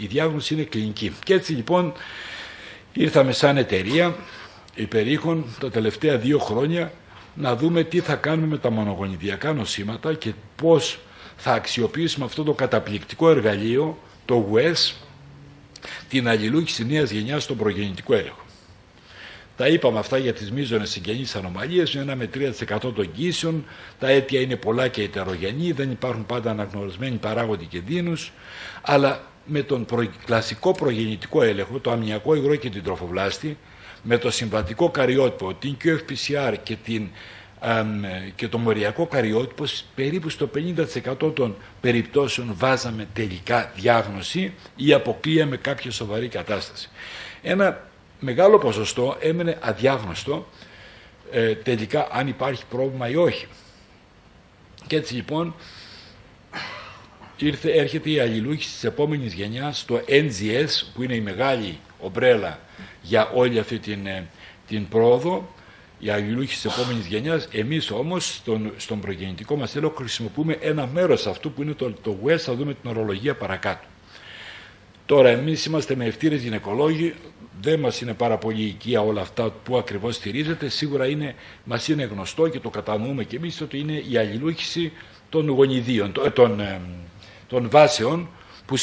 Η διάγνωση είναι κλινική. Και έτσι λοιπόν ήρθαμε σαν εταιρεία υπερήχων τα τελευταία 2 χρόνια να δούμε τι θα κάνουμε με τα μονογονιδιακά νοσήματα και πώς θα αξιοποιήσουμε αυτό το καταπληκτικό εργαλείο, το WES, την αλληλούχηση νέας γενιάς στον προγεννητικό έλεγχο. Τα είπαμε αυτά για τις μείζονες συγγενείς ανομαλίες, 1 με 3% των κοίησεων, τα αίτια είναι πολλά και ετερογενή, δεν υπάρχουν πάντα αναγνωρισμένοι παράγοντες κινδύνους, αλλά με τον κλασικό προγεννητικό έλεγχο, το αμμιακό υγρό και την τροφοβλάστη, με το συμβατικό καριότυπο, την QFPCR και το μοριακό καριότυπο, περίπου στο 50% των περιπτώσεων βάζαμε τελικά διάγνωση ή αποκλείαμε κάποια σοβαρή κατάσταση. Ένα μεγάλο ποσοστό έμενε αδιάγνωστο τελικά αν υπάρχει πρόβλημα ή όχι. Και έτσι λοιπόν έρχεται η αλληλούχηση της επόμενης γενιάς, το NGS, που είναι η μεγάλη ομπρέλα για όλη αυτή την πρόοδο, η αλληλούχηση της επόμενης γενιάς. Εμείς όμως στον προγεννητικό μας έλεγχο χρησιμοποιούμε ένα μέρος αυτού που είναι το WES, θα δούμε την ορολογία παρακάτω. Τώρα εμείς είμαστε με ευτήρες γυναικολόγοι, δεν μας είναι πάρα πολύ οικία όλα αυτά που ακριβώς στηρίζεται, σίγουρα μας είναι γνωστό και το κατανοούμε και εμείς ότι είναι η αλληλούχηση των γονιδίων, των βάσεων που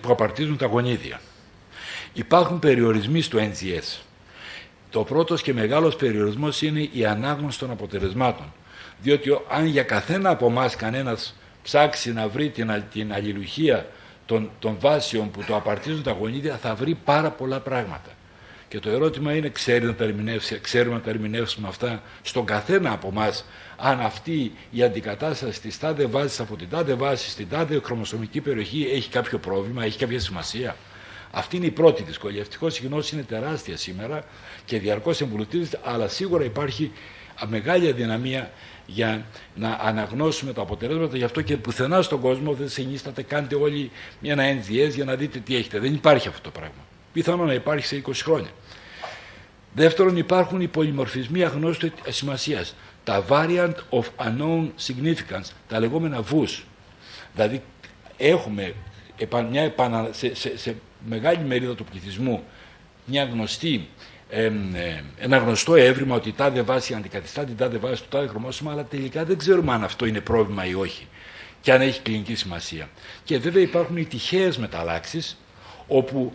απαρτίζουν τα γονίδια. Υπάρχουν περιορισμοί στο NGS. Το πρώτος και μεγάλος περιορισμός είναι η ανάγνωση των αποτελεσμάτων. Διότι αν για καθένα από εμάς κανένας ψάξει να βρει την αλληλουχία των βάσεων που το απαρτίζουν τα γονίδια, θα βρει πάρα πολλά πράγματα. Και το ερώτημα είναι, ξέρουμε να τα ερμηνεύσουμε αυτά στον καθένα από εμάς, αν αυτή η αντικατάσταση της τάδε βάσης από την τάδε βάση στην τάδε χρωμοσωμική περιοχή έχει κάποιο πρόβλημα, έχει κάποια σημασία. Αυτή είναι η πρώτη δυσκολία. Ευτυχώς η γνώση είναι τεράστια σήμερα και διαρκώς εμπλουτίζεται, αλλά σίγουρα υπάρχει μεγάλη αδυναμία για να αναγνώσουμε τα αποτελέσματα. Γι' αυτό και πουθενά στον κόσμο δεν συνίσταται, κάντε όλοι ένα NGS για να δείτε τι έχετε. Δεν υπάρχει αυτό το πράγμα. Πιθανό να υπάρχει σε 20 χρόνια. Δεύτερον, υπάρχουν οι πολυμορφισμοί αγνώστου σημασίας. Τα variant of unknown significance, τα λεγόμενα VUS. Δηλαδή έχουμε σε μεγάλη μερίδα του πληθυσμού ένα γνωστό έβριμα ότι η τάδε βάση αντικαθιστά την τάδε βάση του τάδε χρωμόσωμα, αλλά τελικά δεν ξέρουμε αν αυτό είναι πρόβλημα ή όχι και αν έχει κλινική σημασία. Και βέβαια υπάρχουν οι τυχαίες μεταλλάξεις, όπου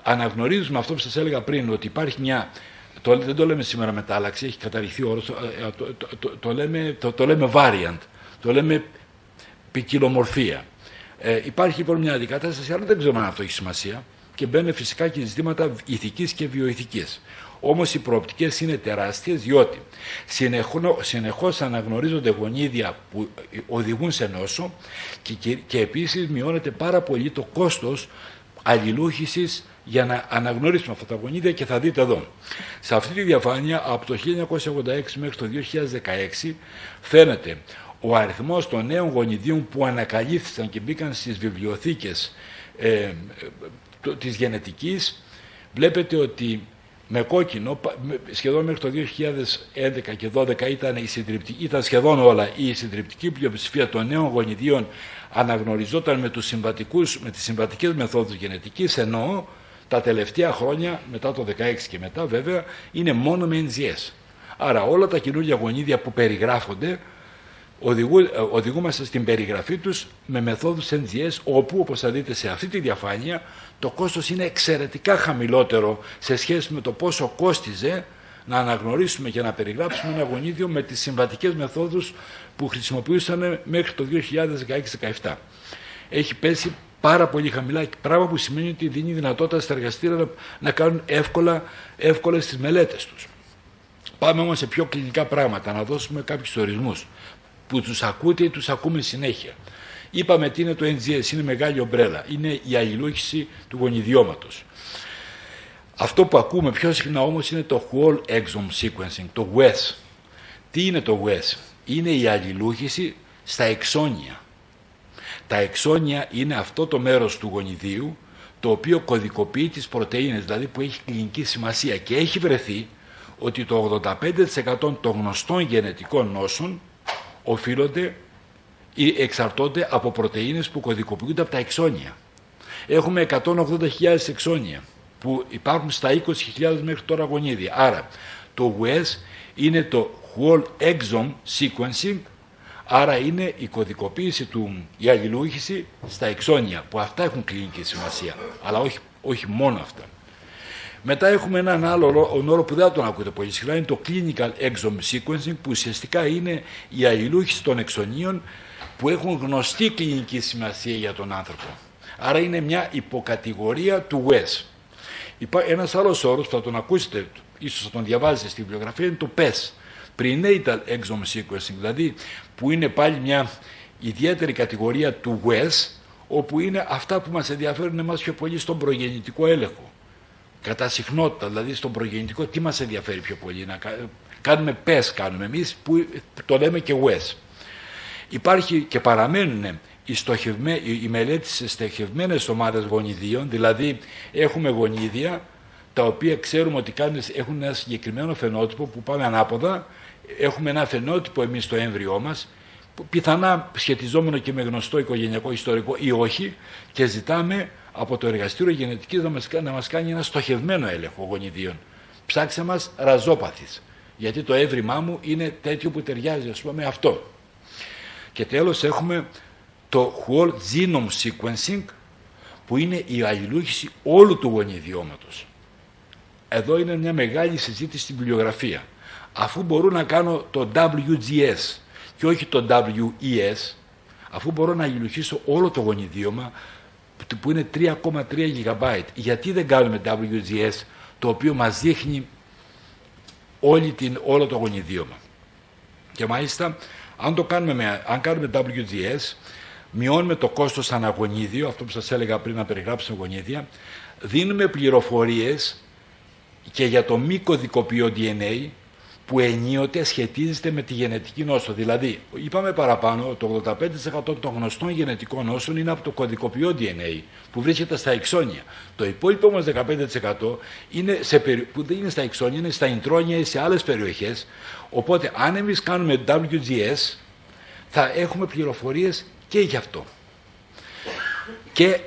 αναγνωρίζουμε αυτό που σας έλεγα πριν, ότι υπάρχει δεν το λέμε σήμερα μετάλλαξη, έχει καταρριχθεί ο όρος, το λέμε variant, το λέμε ποικιλομορφία. Υπάρχει λοιπόν μια αντικατάσταση, αλλά δεν ξέρουμε αν αυτό έχει σημασία, και μπαίνουν φυσικά και ζητήματα ηθικής και βιοηθικής. Όμως οι προοπτικές είναι τεράστιες, διότι συνεχώς αναγνωρίζονται γονίδια που οδηγούν σε νόσο και επίσης μειώνεται πάρα πολύ το κόστος αλληλούχησης για να αναγνωρίσουμε αυτά τα γονίδια, και θα δείτε εδώ. Σε αυτή τη διαφάνεια από το 1986 μέχρι το 2016 φαίνεται ο αριθμός των νέων γονιδίων που ανακαλύφθησαν και μπήκαν στις βιβλιοθήκες της γενετικής. Βλέπετε ότι με κόκκινο σχεδόν μέχρι το 2011 και 2012 ήταν σχεδόν όλα η συντριπτική πλειοψηφία των νέων γονιδίων αναγνωριζόταν με τις συμβατικές μεθόδους γενετικής, ενώ τα τελευταία χρόνια, μετά το 2016 και μετά βέβαια, είναι μόνο με NGS. Άρα όλα τα καινούργια γονίδια που περιγράφονται οδηγούμαστε στην περιγραφή τους με μεθόδους NGS, όπου, όπως θα δείτε σε αυτή τη διαφάνεια, το κόστος είναι εξαιρετικά χαμηλότερο σε σχέση με το πόσο κόστιζε να αναγνωρίσουμε και να περιγράψουμε ένα γονίδιο με τις συμβατικές μεθόδους που χρησιμοποιούσαν μέχρι το 2016-17. Έχει πέσει πάρα πολύ χαμηλά, πράγμα που σημαίνει ότι δίνει δυνατότητα στα εργαστήρια να κάνουν εύκολες τις μελέτες τους. Πάμε όμως σε πιο κλινικά πράγματα, να δώσουμε κάποιους ορισμούς που τους ακούτε ή τους ακούμε συνέχεια. Είπαμε τι είναι το NGS, είναι μεγάλη ομπρέλα, είναι η αλληλούχηση του γονιδιώματος. Αυτό που ακούμε πιο συχνά όμως είναι το whole exome sequencing, το WES. Τι είναι το WES? Είναι η αλληλούχηση στα εξώνια. Τα εξώνια είναι αυτό το μέρος του γονιδίου το οποίο κωδικοποιεί τις πρωτεΐνες, δηλαδή που έχει κλινική σημασία, και έχει βρεθεί ότι το 85% των γνωστών γενετικών νόσων οφείλονται ή εξαρτώνται από πρωτεΐνες που κωδικοποιούνται από τα εξώνια. Έχουμε 180.000 εξώνια που υπάρχουν στα 20.000 μέχρι τώρα γονίδια. Άρα το WES είναι το Whole Exome Sequencing, άρα είναι η κωδικοποίηση η αλληλούχηση στα εξώνια, που αυτά έχουν κλινική σημασία, αλλά όχι μόνο αυτά. Μετά έχουμε έναν άλλο όρο που δεν τον ακούτε πολύ συχνά, είναι το Clinical Exome Sequencing, που ουσιαστικά είναι η αλληλούχηση των εξωνίων που έχουν γνωστή κλινική σημασία για τον άνθρωπο. Άρα είναι μια υποκατηγορία του WES. Ένας άλλος όρος που θα τον ακούσετε, ίσως θα τον διαβάζετε στη βιβλιογραφία, είναι το PES, Prenatal Exome Sequencing, δηλαδή που είναι πάλι μια ιδιαίτερη κατηγορία του WES, όπου είναι αυτά που μας ενδιαφέρουν εμάς πιο πολύ στον προγεννητικό έλεγχο. Κατά συχνότητα, δηλαδή στον προγεννητικό, τι μας ενδιαφέρει πιο πολύ, να κάνουμε PES κάνουμε εμείς, που το λέμε και WES. Υπάρχει και παραμένουν οι μελέτες σε στοχευμένες ομάδες γονιδίων, δηλαδή έχουμε γονίδια τα οποία ξέρουμε ότι έχουν ένα συγκεκριμένο φαινότυπο που πάμε ανάποδα, έχουμε ένα φαινότυπο εμείς στο έμβριό μας, που πιθανά σχετιζόμενο και με γνωστό οικογενειακό ιστορικό ή όχι, και ζητάμε από το εργαστήριο γενετικής να μας κάνει ένα στοχευμένο έλεγχο γονιδίων. Ψάξε μας ραζόπαθης, γιατί το έμβριμά μου είναι τέτοιο που ταιριάζει, ας πούμε, με αυτό. Και τέλος έχουμε το Whole Genome Sequencing, που είναι η αλληλούχηση όλου του γονιδιώματος. Εδώ είναι μια μεγάλη συζήτηση στην βιβλιογραφία. Αφού μπορώ να κάνω το WGS και όχι το WES, αφού μπορώ να αλληλουχήσω όλο το γονιδίωμα, που είναι 3,3 GB, γιατί δεν κάνουμε WGS, το οποίο μας δείχνει όλο το γονιδίωμα? Και μάλιστα, αν κάνουμε WGS, μειώνουμε το κόστος αναγονίδιο, αυτό που σας έλεγα πριν να περιγράψουμε γονίδια, δίνουμε πληροφορίες και για το μη κωδικοποιό DNA, που ενίοτε σχετίζεται με τη γενετική νόσο. Δηλαδή, είπαμε παραπάνω, το 85% των γνωστών γενετικών νόσων είναι από το κωδικοποιό DNA, που βρίσκεται στα εξώνια. Το υπόλοιπο όμως 15% που δεν είναι στα εξώνια, είναι στα ιντρόνια ή σε άλλες περιοχές. Οπότε, αν εμείς κάνουμε WGS, θα έχουμε πληροφορίες και γι' αυτό. Και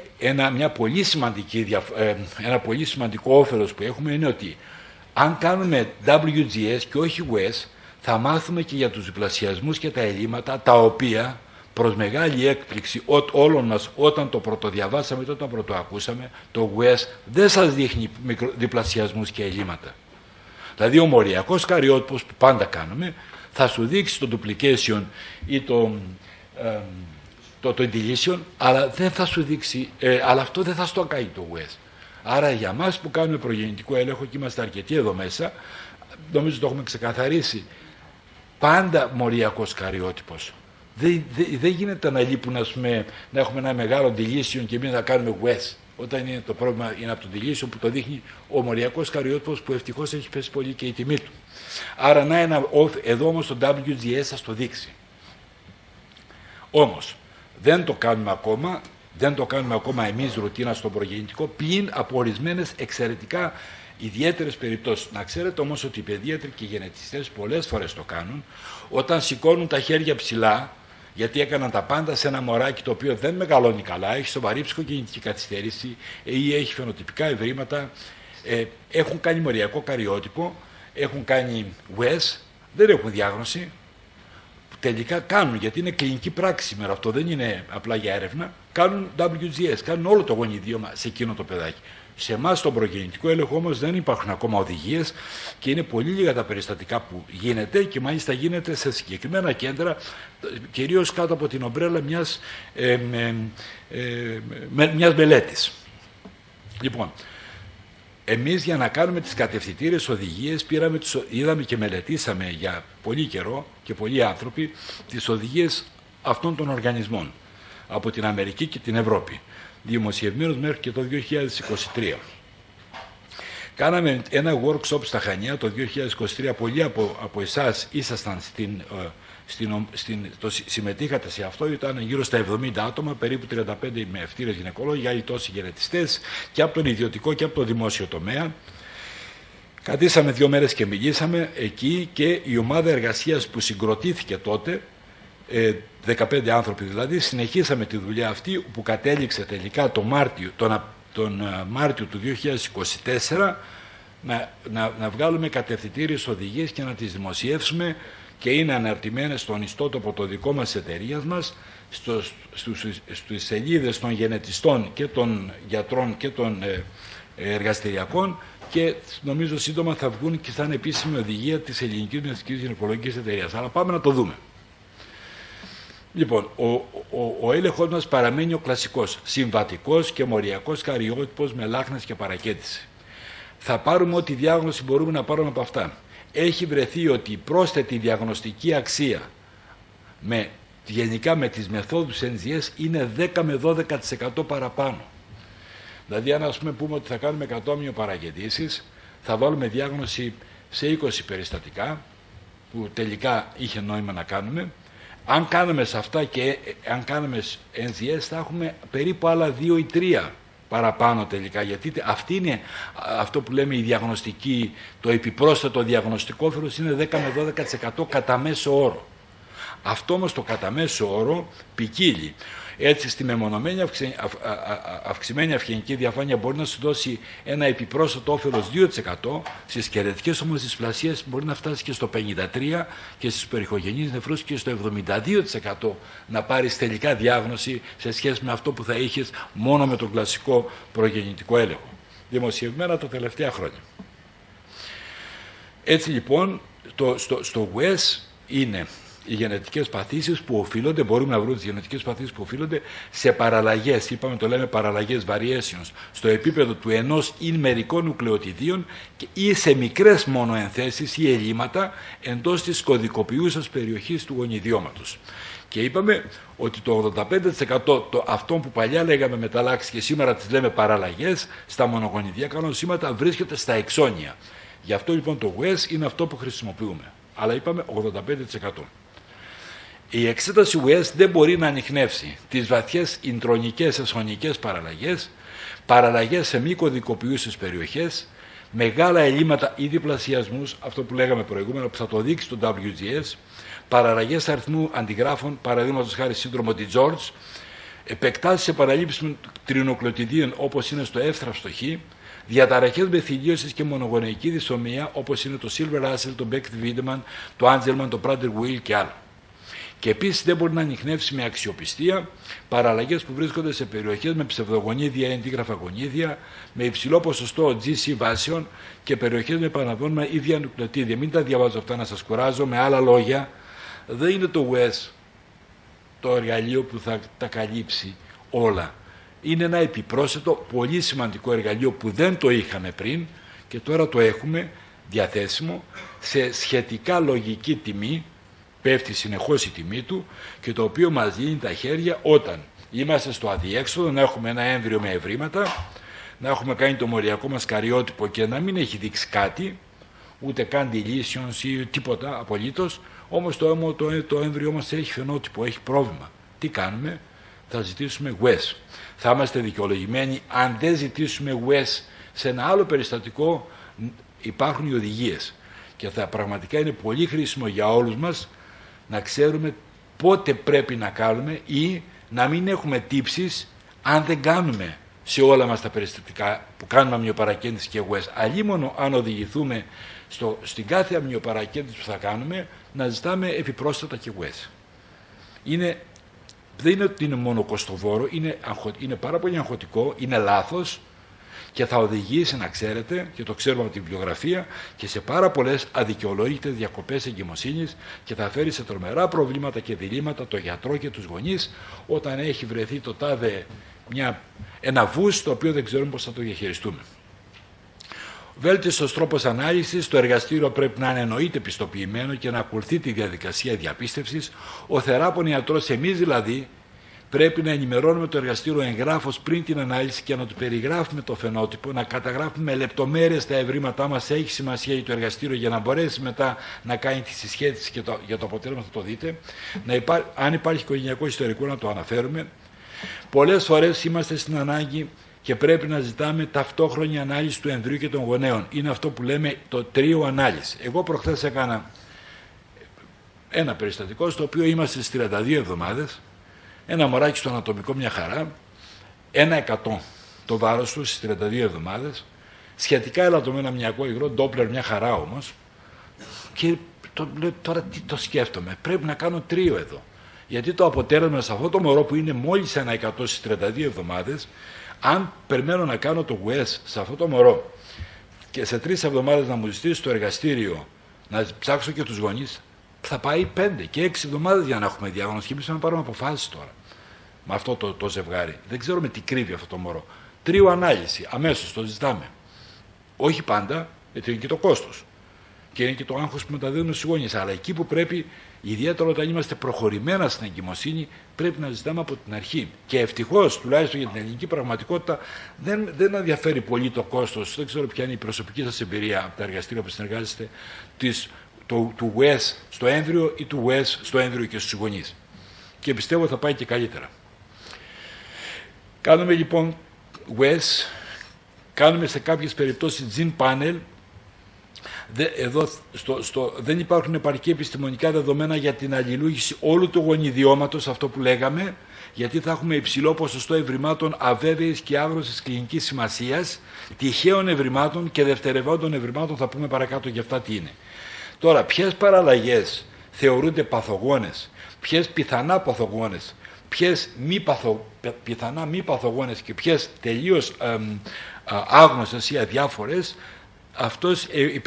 ένα πολύ σημαντικό όφελος που έχουμε είναι ότι αν κάνουμε WGS και όχι WES, θα μάθουμε και για τους διπλασιασμούς και τα ελλείμματα, τα οποία προς μεγάλη έκπληξη όλων μας, όταν το πρωτοδιαβάσαμε και όταν πρωτοακούσαμε, το WES δεν σας δείχνει διπλασιασμούς και ελλείμματα. Δηλαδή ο μοριακός καριότυπος που πάντα κάνουμε θα σου δείξει το duplication ή το deletion, αλλά δεν θα σου δείξει, αλλά αυτό δεν θα στο κάνει το WES. Άρα για μας που κάνουμε προγεννητικό έλεγχο και είμαστε αρκετοί εδώ μέσα, νομίζω το έχουμε ξεκαθαρίσει, πάντα μοριακός καριότυπος. Δεν γίνεται να λείπουν, να έχουμε ένα μεγάλο deletion και εμείς να κάνουμε WES, όταν το πρόβλημα είναι από το deletion που το δείχνει ο μοριακός καριότυπος, που ευτυχώς έχει πέσει πολύ και η τιμή του. Άρα εδώ όμως το WGS θα το δείξει. Όμως δεν το κάνουμε ακόμα εμείς ρουτίνα στο προγεννητικό, πλην από ορισμένες εξαιρετικά ιδιαίτερες περιπτώσεις. Να ξέρετε όμως ότι οι παιδίατροι και οι γενετιστές πολλές φορές το κάνουν, όταν σηκώνουν τα χέρια ψηλά, γιατί έκαναν τα πάντα σε ένα μωράκι το οποίο δεν μεγαλώνει καλά, έχει σοβαρή ψυχογεννητική καθυστέρηση ή έχει φαινοτυπικά ευρήματα, έχουν κάνει μοριακό καριότυπο, έχουν κάνει WES, δεν έχουν διάγνωση. Τελικά κάνουν, γιατί είναι κλινική πράξη σήμερα, αυτό δεν είναι απλά για έρευνα, κάνουν WGS, κάνουν όλο το γονιδίωμα σε εκείνο το παιδάκι. Σε εμάς στον προγεννητικό έλεγχο όμως δεν υπάρχουν ακόμα οδηγίες και είναι πολύ λίγα τα περιστατικά που γίνεται, και μάλιστα γίνεται σε συγκεκριμένα κέντρα, κυρίως κάτω από την ομπρέλα μιας μελέτης. Λοιπόν, εμείς για να κάνουμε τις κατευθυντήριες οδηγίες είδαμε και μελετήσαμε για πολύ καιρό και πολλοί άνθρωποι τις οδηγίες αυτών των οργανισμών από την Αμερική και την Ευρώπη, δημοσιευμένους μέχρι και το 2023. Κάναμε ένα workshop στα Χανιά το 2023, πολλοί από εσάς ήσασταν συμμετείχατε σε αυτό, ήταν γύρω στα 70 άτομα, περίπου 35 με ευτήρες γυναικολόγοι, άλλοι τόσοι γενετιστές και από τον ιδιωτικό και από το δημόσιο τομέα. Κατήσαμε 2 μέρες και μιλήσαμε εκεί, και η ομάδα εργασίας που συγκροτήθηκε τότε, 15 άνθρωποι δηλαδή, συνεχίσαμε τη δουλειά αυτή που κατέληξε τελικά τον Μάρτιο του 2024 να βγάλουμε κατευθυντήριες οδηγίες και να τις δημοσιεύσουμε, και είναι αναρτημένες στον ιστότοπο το δικό μας εταιρείας μας, στις σελίδες των γενετιστών και των γιατρών και των εργαστηριακών, και νομίζω σύντομα θα βγουν και θα είναι επίσημη οδηγία της Ελληνικής Μυστικής Γυναικολογικής Εταιρείας. Αλλά πάμε να το δούμε. Λοιπόν, ο έλεγχος μας παραμένει ο κλασικός, συμβατικός και μοριακός καριότυπος με λάχνες και παρακέντηση. Θα πάρουμε ό,τι διάγνωση μπορούμε να πάρουμε από αυτά. Έχει βρεθεί ότι η πρόσθετη διαγνωστική αξία γενικά με τις μεθόδους NGS είναι 10 με 12% παραπάνω. Δηλαδή, αν πούμε ότι θα κάνουμε 100 αμνιοπαραγεντήσεις, θα βάλουμε διάγνωση σε 20 περιστατικά, που τελικά είχε νόημα να κάνουμε. Αν κάνουμε σε αυτά και αν κάνουμε NGS, θα έχουμε περίπου άλλα 2 ή 3 παραπάνω τελικά, γιατί αυτή είναι αυτό που λέμε η διαγνωστική, το επιπρόσθετο διαγνωστικό όφελος είναι 10 με 12% κατά μέσο όρο. Αυτό όμως το κατά μέσο όρο ποικίλει. Έτσι, στη μεμονωμένη αυξημένη αυγενική διαφάνεια μπορεί να σου δώσει ένα επιπρόσθετο όφελος 2%, στις σκελετικές όμως δυσπλασίες μπορεί να φτάσει και στο 53% και στις περιχογενείς νεφρούς και στο 72% να πάρεις τελικά διάγνωση σε σχέση με αυτό που θα είχες μόνο με τον κλασικό προγεννητικό έλεγχο. Δημοσιευμένα τα τελευταία χρόνια. Έτσι λοιπόν, στο WES είναι οι γενετικές παθήσεις που οφείλονται, μπορούμε να βρούμε τις γενετικές παθήσεις που οφείλονται σε παραλλαγές, είπαμε το λέμε παραλλαγές variations, στο επίπεδο του ενός ή μερικών νουκλεοτιδίων ή σε μικρές μόνο ενθέσεις ή ελλείμματα εντός της κωδικοποιούσας περιοχής του γονιδιώματος. Και είπαμε ότι το 85% αυτών που παλιά λέγαμε μεταλλάξεις και σήμερα τις λέμε παραλλαγές στα μονογονιδιακά νοσήματα βρίσκεται στα εξώνια. Γι' αυτό λοιπόν το WES είναι αυτό που χρησιμοποιούμε. Αλλά είπαμε 85%. Η εξέταση WES δεν μπορεί να ανιχνεύσει τις βαθιές ιντρονικές εσχονικές παραλλαγές σε μη κωδικοποιούσες περιοχές, μεγάλα ελλείμματα ή διπλασιασμούς, αυτό που λέγαμε προηγούμενα που θα το δείξει το WGS, παραλλαγές αριθμού αντιγράφων, παραδείγματος χάρη σύνδρομο τη George, επεκτάσεις επαναλήψεις τρινουκλεοτιδίων όπως είναι στο εύθραυστο Χ, διαταραχές μεθυλίωσης και μονογονεϊκή δυσομία όπως είναι το Silver Russell, το Bechdel Wiedemann, το Angelman, το Prader-Willi και άλλα. Και επίσης δεν μπορεί να ανιχνεύσει με αξιοπιστία παραλλαγές που βρίσκονται σε περιοχές με ψευδογονίδια ή αντίγραφα γονίδια, με υψηλό ποσοστό GC βάσεων και περιοχές με επαναβιώνυμα ίδια νουκλεοτίδια. Μην τα διαβάζω αυτά να σας κουράζω, με άλλα λόγια, δεν είναι το WES το εργαλείο που θα τα καλύψει όλα. Είναι ένα επιπρόσθετο πολύ σημαντικό εργαλείο που δεν το είχαμε πριν και τώρα το έχουμε διαθέσιμο σε σχετικά λογική τιμή, πέφτει συνεχώς η τιμή του και το οποίο μας δίνει τα χέρια όταν είμαστε στο αδιέξοδο να έχουμε ένα έμβριο με ευρήματα, να έχουμε κάνει το μοριακό μας καριότυπο και να μην έχει δείξει κάτι, ούτε καν deletions ή τίποτα απολύτως, όμως το έμβριο μας έχει φαινότυπο, έχει πρόβλημα. Τι κάνουμε? Θα ζητήσουμε WES. Θα είμαστε δικαιολογημένοι αν δεν ζητήσουμε WES σε ένα άλλο περιστατικό. Υπάρχουν οι οδηγίες και πραγματικά είναι πολύ χρήσιμο για όλους μας να ξέρουμε πότε πρέπει να κάνουμε ή να μην έχουμε τύψεις αν δεν κάνουμε σε όλα μας τα περιστατικά που κάνουμε αμνιοπαρακέντηση και WES. Αλλήμωνο αν οδηγηθούμε στην κάθε αμνιοπαρακέντηση που θα κάνουμε να ζητάμε επιπρόσθετα και WES. Δεν είναι ότι είναι μόνο κοστοβόρο, είναι πάρα πολύ αγχωτικό, είναι λάθος και θα οδηγήσει, να ξέρετε, και το ξέρουμε από την βιβλιογραφία, και σε πάρα πολλές αδικαιολόγητες διακοπές εγκυμοσύνης και θα φέρει σε τρομερά προβλήματα και διλήμματα το γιατρό και τους γονείς όταν έχει βρεθεί το τάδε ένα βούς το οποίο δεν ξέρουμε πώς θα το διαχειριστούμε. Βέλτιστος τρόπος ανάλυσης, το εργαστήριο πρέπει να είναι εννοείται πιστοποιημένο και να ακολουθεί τη διαδικασία διαπίστευσης. Ο θεράπων ιατρός, εμείς δηλαδή, πρέπει να ενημερώνουμε το εργαστήριο εγγράφος πριν την ανάλυση και να του περιγράφουμε το φαινότυπο, να καταγράφουμε με λεπτομέρειες τα ευρήματά μας. Έχει σημασία για το εργαστήριο για να μπορέσει μετά να κάνει τη συσχέτιση και για το αποτέλεσμα θα το δείτε. Αν υπάρχει οικογενειακό ιστορικό να το αναφέρουμε. Πολλές φορές είμαστε στην ανάγκη και πρέπει να ζητάμε ταυτόχρονη ανάλυση του εμβρίου και των γονέων. Είναι αυτό που λέμε το τρίο ανάλυση. Εγώ προχθές έκανα ένα περιστατικό στο οποίο είμαστε στις 32 εβδομάδες, ένα μωράκι στο ανατομικό μια χαρά, 1% το βάρος του στις 32 εβδομάδες, σχετικά ελαττωμένο αμμιακό υγρό, Ντόπλερ μια χαρά όμως, και τώρα τι το σκέφτομαι, πρέπει να κάνω τρίο εδώ. Γιατί το αποτέλεσμα σε αυτό το μωρό που είναι μόλις 1% στις 32 εβδομάδες, αν περιμένω να κάνω το WES σε αυτό το μωρό και σε 3 εβδομάδες να μου ζητήσει στο εργαστήριο να ψάξω και τους γονείς, θα πάει 5 και 6 εβδομάδες για να έχουμε διάγνωση και εμείς να πάρουμε αποφάσεις τώρα με αυτό το ζευγάρι. Δεν ξέρουμε τι κρύβει αυτό το μωρό. Τρίο ανάλυση, αμέσως το ζητάμε. Όχι πάντα, γιατί είναι και το κόστος. Και είναι και το άγχος που μεταδίδουμε στους γονείς. Αλλά εκεί που πρέπει, ιδιαίτερα όταν είμαστε προχωρημένα στην εγκυμοσύνη, πρέπει να ζητάμε από την αρχή. Και ευτυχώς, τουλάχιστον για την ελληνική πραγματικότητα, δεν ενδιαφέρει πολύ το κόστος. Δεν ξέρω ποια είναι η προσωπική σας εμπειρία από τα εργαστήρια που συνεργάζεστε, του WES στο έμβριο ή του WES στο έμβριο και στους γονείς. Και πιστεύω θα πάει και καλύτερα. Κάνουμε λοιπόν WES, κάνουμε σε κάποιες περιπτώσεις gene panel. Εδώ δεν υπάρχουν επαρκή επιστημονικά δεδομένα για την αλληλούχηση όλου του γονιδιώματος, αυτό που λέγαμε, γιατί θα έχουμε υψηλό ποσοστό ευρημάτων αβέβαιης και άγνωστης κλινικής σημασίας, τυχαίων ευρημάτων και δευτερευόντων ευρημάτων, θα πούμε παρακάτω για αυτά τι είναι. Τώρα, ποιες παραλλαγές θεωρούνται παθογόνες, ποιες πιθανά παθογόνες, ποιες πιθανά μη παθογόνες και ποιες τελείως άγνωστες ή αδιάφορες,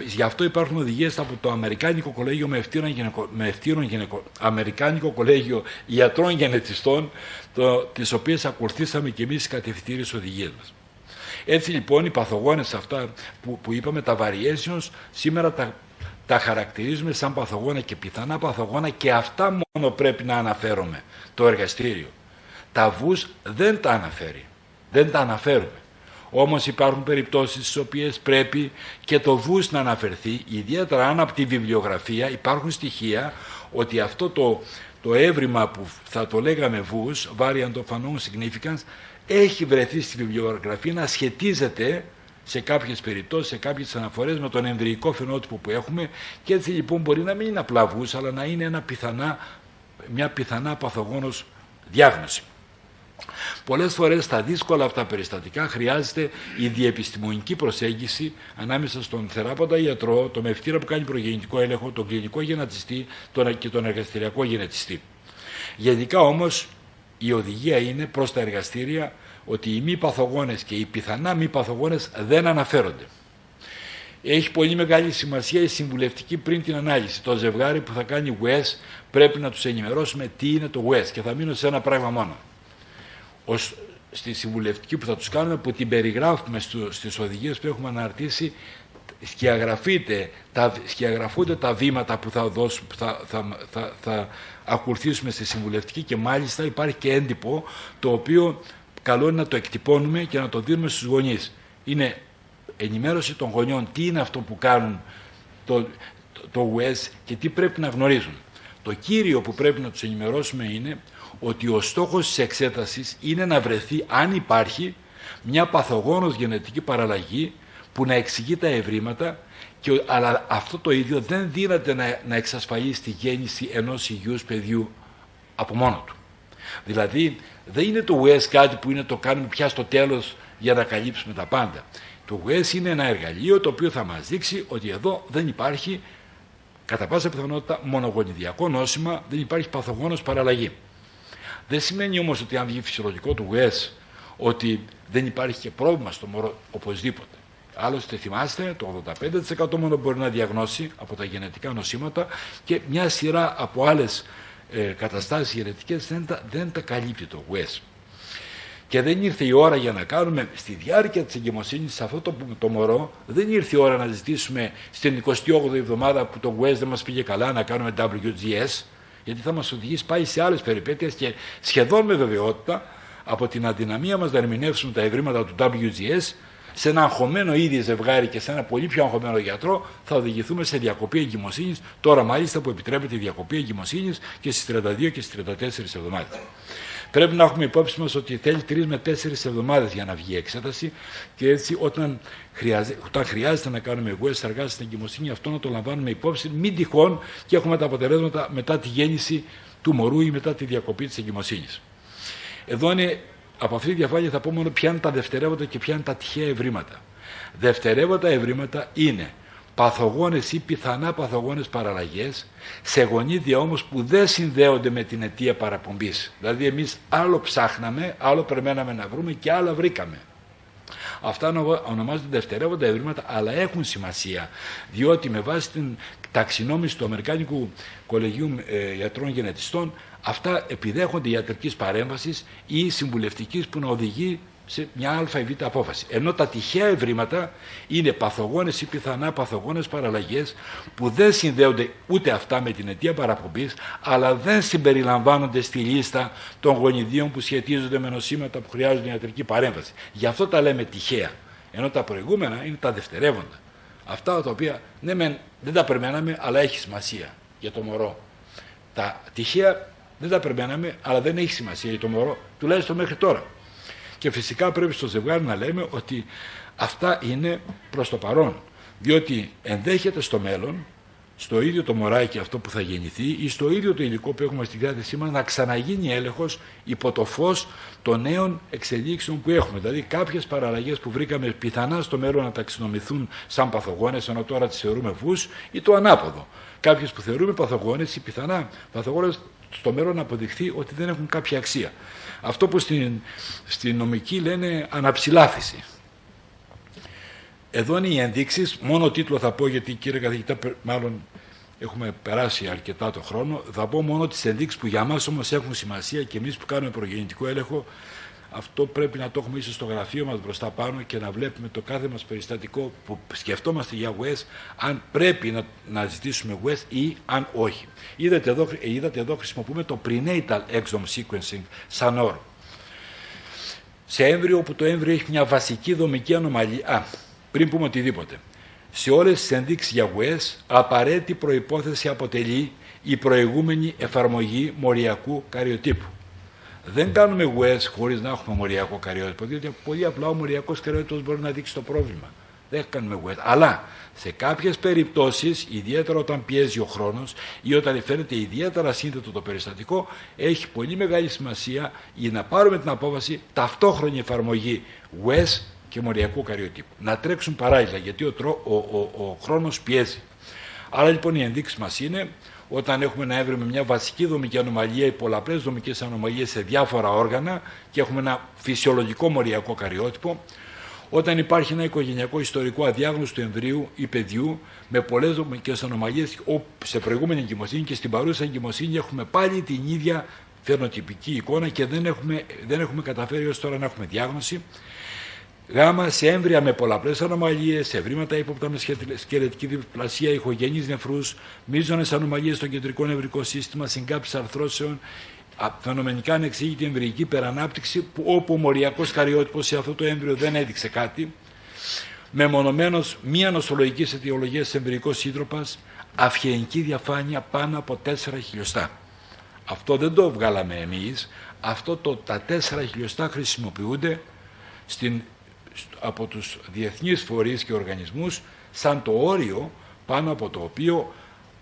γι' αυτό υπάρχουν οδηγίες από το Αμερικάνικο Κολέγιο Αμερικάνικο Κολέγιο Ιατρών Γενετιστών, τις οποίες ακολουθήσαμε και εμείς στις κατευθυντήριες οδηγίες μας. Έτσι λοιπόν οι παθογόνες αυτά που είπαμε, τα variations, σήμερα τα χαρακτηρίζουμε σαν παθογόνα και πιθανά παθογόνα, και αυτά μόνο πρέπει να αναφέρουμε το εργαστήριο. Τα βους δεν τα αναφέρει, δεν τα αναφέρουμε. Όμως υπάρχουν περιπτώσεις στις οποίες πρέπει και το βους να αναφερθεί, ιδιαίτερα αν από τη βιβλιογραφία υπάρχουν στοιχεία ότι αυτό το έβριμα που θα το λέγαμε βους, variant of unknown significance, έχει βρεθεί στη βιβλιογραφία να σχετίζεται σε κάποιες περιπτώσεις, σε κάποιες αναφορές με τον εμβρυϊκό φαινότυπο που έχουμε, και έτσι λοιπόν μπορεί να μην είναι απλά βους, αλλά να είναι μια πιθανά παθογόνος διάγνωση. Πολλές φορές στα δύσκολα αυτά περιστατικά χρειάζεται η διεπιστημονική προσέγγιση ανάμεσα στον θεράποντα ιατρό, τον μευτήρα που κάνει προγεννητικό έλεγχο, τον κλινικό γενετιστή και τον εργαστηριακό γενετιστή. Γενικά όμως η οδηγία είναι προς τα εργαστήρια ότι οι μη παθογόνες και οι πιθανά μη παθογόνες δεν αναφέρονται. Έχει πολύ μεγάλη σημασία η συμβουλευτική πριν την ανάλυση. Το ζευγάρι που θα κάνει WES πρέπει να τους ενημερώσουμε τι είναι το WES, και θα μείνω σε ένα πράγμα μόνο. Στη συμβουλευτική που θα τους κάνουμε, που την περιγράφουμε στις οδηγίες που έχουμε αναρτήσει, σκιαγραφούνται τα βήματα που θα ακολουθήσουμε στη συμβουλευτική, και μάλιστα υπάρχει και έντυπο το οποίο καλό είναι να το εκτυπώνουμε και να το δίνουμε στους γονείς. Είναι ενημέρωση των γονιών τι είναι αυτό που κάνουν το WES και τι πρέπει να γνωρίζουν. Το κύριο που πρέπει να τους ενημερώσουμε είναι ότι ο στόχος της εξέτασης είναι να βρεθεί αν υπάρχει μια παθογόνος γενετική παραλλαγή που να εξηγεί τα ευρήματα, αλλά αυτό το ίδιο δεν δύναται να εξασφαλίσει τη γέννηση ενός υγιούς παιδιού από μόνο του. Δηλαδή δεν είναι το WES κάτι που το κάνουμε πια στο τέλος για να καλύψουμε τα πάντα. Το WES είναι ένα εργαλείο το οποίο θα μας δείξει ότι εδώ δεν υπάρχει κατά πάσα πιθανότητα μονογονιδιακό νόσημα, δεν υπάρχει παθογόνος παραλλαγή. Δεν σημαίνει όμως ότι αν βγει φυσιολογικό του WES ότι δεν υπάρχει και πρόβλημα στο μωρό οπωσδήποτε. Άλλωστε θυμάστε, το 85% μόνο μπορεί να διαγνώσει από τα γενετικά νοσήματα, και μια σειρά από άλλες καταστάσεις γενετικές δεν τα καλύπτει το WES. Και δεν ήρθε η ώρα για να κάνουμε στη διάρκεια της εγκυμοσύνης σε αυτό το μωρό, δεν ήρθε η ώρα να ζητήσουμε στην 28η εβδομάδα που το WES δεν μας πήγε καλά να κάνουμε WGS, γιατί θα μας οδηγήσει πάει σε άλλες περιπέτειες, και σχεδόν με βεβαιότητα από την αδυναμία μας να ερμηνεύσουμε τα ευρήματα του WGS, σε ένα αγχωμένο ήδη ζευγάρι και σε ένα πολύ πιο αγχωμένο γιατρό θα οδηγηθούμε σε διακοπή εγκυμοσύνης, τώρα μάλιστα που επιτρέπεται η διακοπή εγκυμοσύνης και στις 32 και στις 34 εβδομάδες. Πρέπει να έχουμε υπόψη μας ότι θέλει 3 με 4 εβδομάδες για να βγει η εξέταση και έτσι όταν χρειάζεται να κάνουμε West εργάσεις στην εγκυμοσύνη, αυτό να το λαμβάνουμε υπόψη, μην τυχόν και έχουμε τα αποτελέσματα μετά τη γέννηση του μωρού ή μετά τη διακοπή της εγκυμοσύνης. Εδώ είναι, από αυτή τη διαφάνεια θα πω μόνο ποια είναι τα δευτερεύοντα και ποια είναι τα τυχαία ευρήματα. Δευτερεύοντα ευρήματα είναι παθογόνες ή πιθανά παθογόνες παραλλαγές σε γονίδια όμως που δεν συνδέονται με την αιτία παραπομπής. Δηλαδή εμείς άλλο ψάχναμε, άλλο περιμέναμε να βρούμε και άλλα βρήκαμε. Αυτά ονομάζονται δευτερεύοντα ευρήματα, αλλά έχουν σημασία, διότι με βάση την ταξινόμηση του Αμερικάνικου Κολεγίου Ιατρών Γενετιστών, αυτά επιδέχονται ιατρικής παρέμβασης ή συμβουλευτικής που να οδηγεί σε μια α ή β απόφαση. Ενώ τα τυχαία ευρήματα είναι παθογόνες ή πιθανά παθογόνες παραλλαγές που δεν συνδέονται ούτε αυτά με την αιτία παραπομπής, αλλά δεν συμπεριλαμβάνονται στη λίστα των γονιδίων που σχετίζονται με νοσήματα που χρειάζονται ιατρική παρέμβαση. Γι' αυτό τα λέμε τυχαία. Ενώ τα προηγούμενα είναι τα δευτερεύοντα. Αυτά τα οποία δεν τα περιμέναμε, αλλά έχει σημασία για το μωρό. Τα τυχαία δεν τα περιμέναμε, αλλά δεν έχει σημασία για το μωρό, τουλάχιστον μέχρι τώρα. Και φυσικά πρέπει στο ζευγάρι να λέμε ότι αυτά είναι προς το παρόν, διότι ενδέχεται στο μέλλον, στο ίδιο το μωράκι αυτό που θα γεννηθεί ή στο ίδιο το υλικό που έχουμε στη διάθεσή μας να ξαναγίνει έλεγχος υπό το φως των νέων εξελίξεων που έχουμε. Δηλαδή κάποιες παραλλαγές που βρήκαμε πιθανά στο μέλλον να ταξινομηθούν σαν παθογόνες, ενώ τώρα τις θεωρούμε βους, ή το ανάποδο. Κάποιες που θεωρούμε παθογόνες ή πιθανά παθογόνες στο μέλλον να αποδειχθεί ότι δεν έχουν κάποια αξία. Αυτό που στην νομική λένε αναψηλάφιση. Εδώ είναι οι ενδείξεις, μόνο τίτλο θα πω γιατί κύριε καθηγητά μάλλον έχουμε περάσει αρκετά το χρόνο, θα πω μόνο τις ενδείξεις που για μας όμως έχουν σημασία και εμείς που κάνουμε προγεννητικό έλεγχο, αυτό πρέπει να το έχουμε ίσως στο γραφείο μας μπροστά πάνω και να βλέπουμε το κάθε μας περιστατικό που σκεφτόμαστε για West, αν πρέπει να ζητήσουμε West ή αν όχι. Είδατε εδώ χρησιμοποιούμε το prenatal exome sequencing σαν όρο. Σε έμβριο όπου το έμβριο έχει μια βασική δομική ανομαλία, πριν πούμε οτιδήποτε, σε όλες τις ενδείξεις για West, απαραίτητη προϋπόθεση αποτελεί η προηγούμενη εφαρμογή μοριακού καριοτύπου. Δεν κάνουμε West χωρίς να έχουμε μοριακό καριότυπο, διότι πολύ απλά ο μοριακός καριότυπος μπορεί να δείξει το πρόβλημα. Δεν κάνουμε West. Αλλά σε κάποιες περιπτώσεις, ιδιαίτερα όταν πιέζει ο χρόνος ή όταν φαίνεται ιδιαίτερα σύνθετο το περιστατικό, έχει πολύ μεγάλη σημασία για να πάρουμε την απόφαση ταυτόχρονη εφαρμογή West και μοριακού καριοτύπου. Να τρέξουν παράλληλα, γιατί ο χρόνος πιέζει. Άρα λοιπόν οι ενδείξεις μας είναι όταν έχουμε ένα έμβριο με μια βασική δομική ανομαλία ή πολλαπλές δομικές ανομαλίες σε διάφορα όργανα και έχουμε ένα φυσιολογικό μοριακό καριότυπο, όταν υπάρχει ένα οικογενειακό ιστορικό αδιάγνωστο του εμβρίου ή παιδιού με πολλές δομικές ανομαλίες σε προηγούμενη εγκυμοσύνη και στην παρούσα εγκυμοσύνη έχουμε πάλι την ίδια φαινοτυπική εικόνα και δεν έχουμε καταφέρει ως τώρα να έχουμε διάγνωση. Γάμα σε έμβρια με πολλαπλές ανομαλίες, σε ευρήματα ύποπτα με σκελετική διπλασία, ηχογενείς νεφρούς, μείζονες ανομαλίες στο κεντρικό νευρικό σύστημα, συγκάψεις αρθρώσεων, φαινομενικά ανεξήγητη εμβρυϊκή υπερανάπτυξη, όπου ο μοριακός καριότυπος σε αυτό το έμβριο δεν έδειξε κάτι, μεμονωμένος μία νοσολογικής αιτιολογίας εμβρυϊκός σύντροπας, αυχαιενική διαφάνεια πάνω από 4 χιλιοστά. Αυτό δεν το βγάλαμε εμείς, τα 4 χιλιοστά χρησιμοποιούνται από τους διεθνείς φορείς και οργανισμούς σαν το όριο πάνω από το οποίο,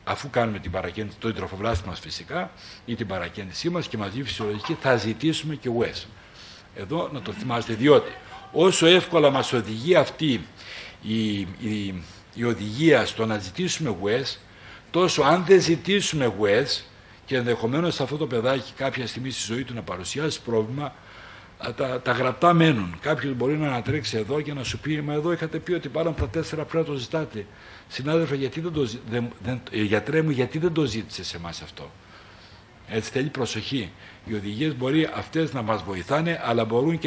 αφού κάνουμε την παρακέντηση, το υδροφοβλάστη μας φυσικά ή την παρακέντησή μας και μαζί φυσιολογική, θα ζητήσουμε και West. Εδώ να το θυμάστε, διότι όσο εύκολα μας οδηγεί αυτή η οδηγία στο να ζητήσουμε West, τόσο αν δεν ζητήσουμε West και ενδεχομένως αυτό το παιδάκι κάποια στιγμή στη ζωή του να παρουσιάσει πρόβλημα, τα γραπτά μένουν. Κάποιος μπορεί να ανατρέξει εδώ και να σου πει: μα εδώ είχατε πει ότι πάραν τα 4, πρέπει να το ζητάτε. Συνάδελφε, γιατρέ μου, γιατί δεν το ζήτησε σε εμάς αυτό? Έτσι θέλει προσοχή. Οι οδηγίες μπορεί αυτές να μας βοηθάνε, αλλά μπορούν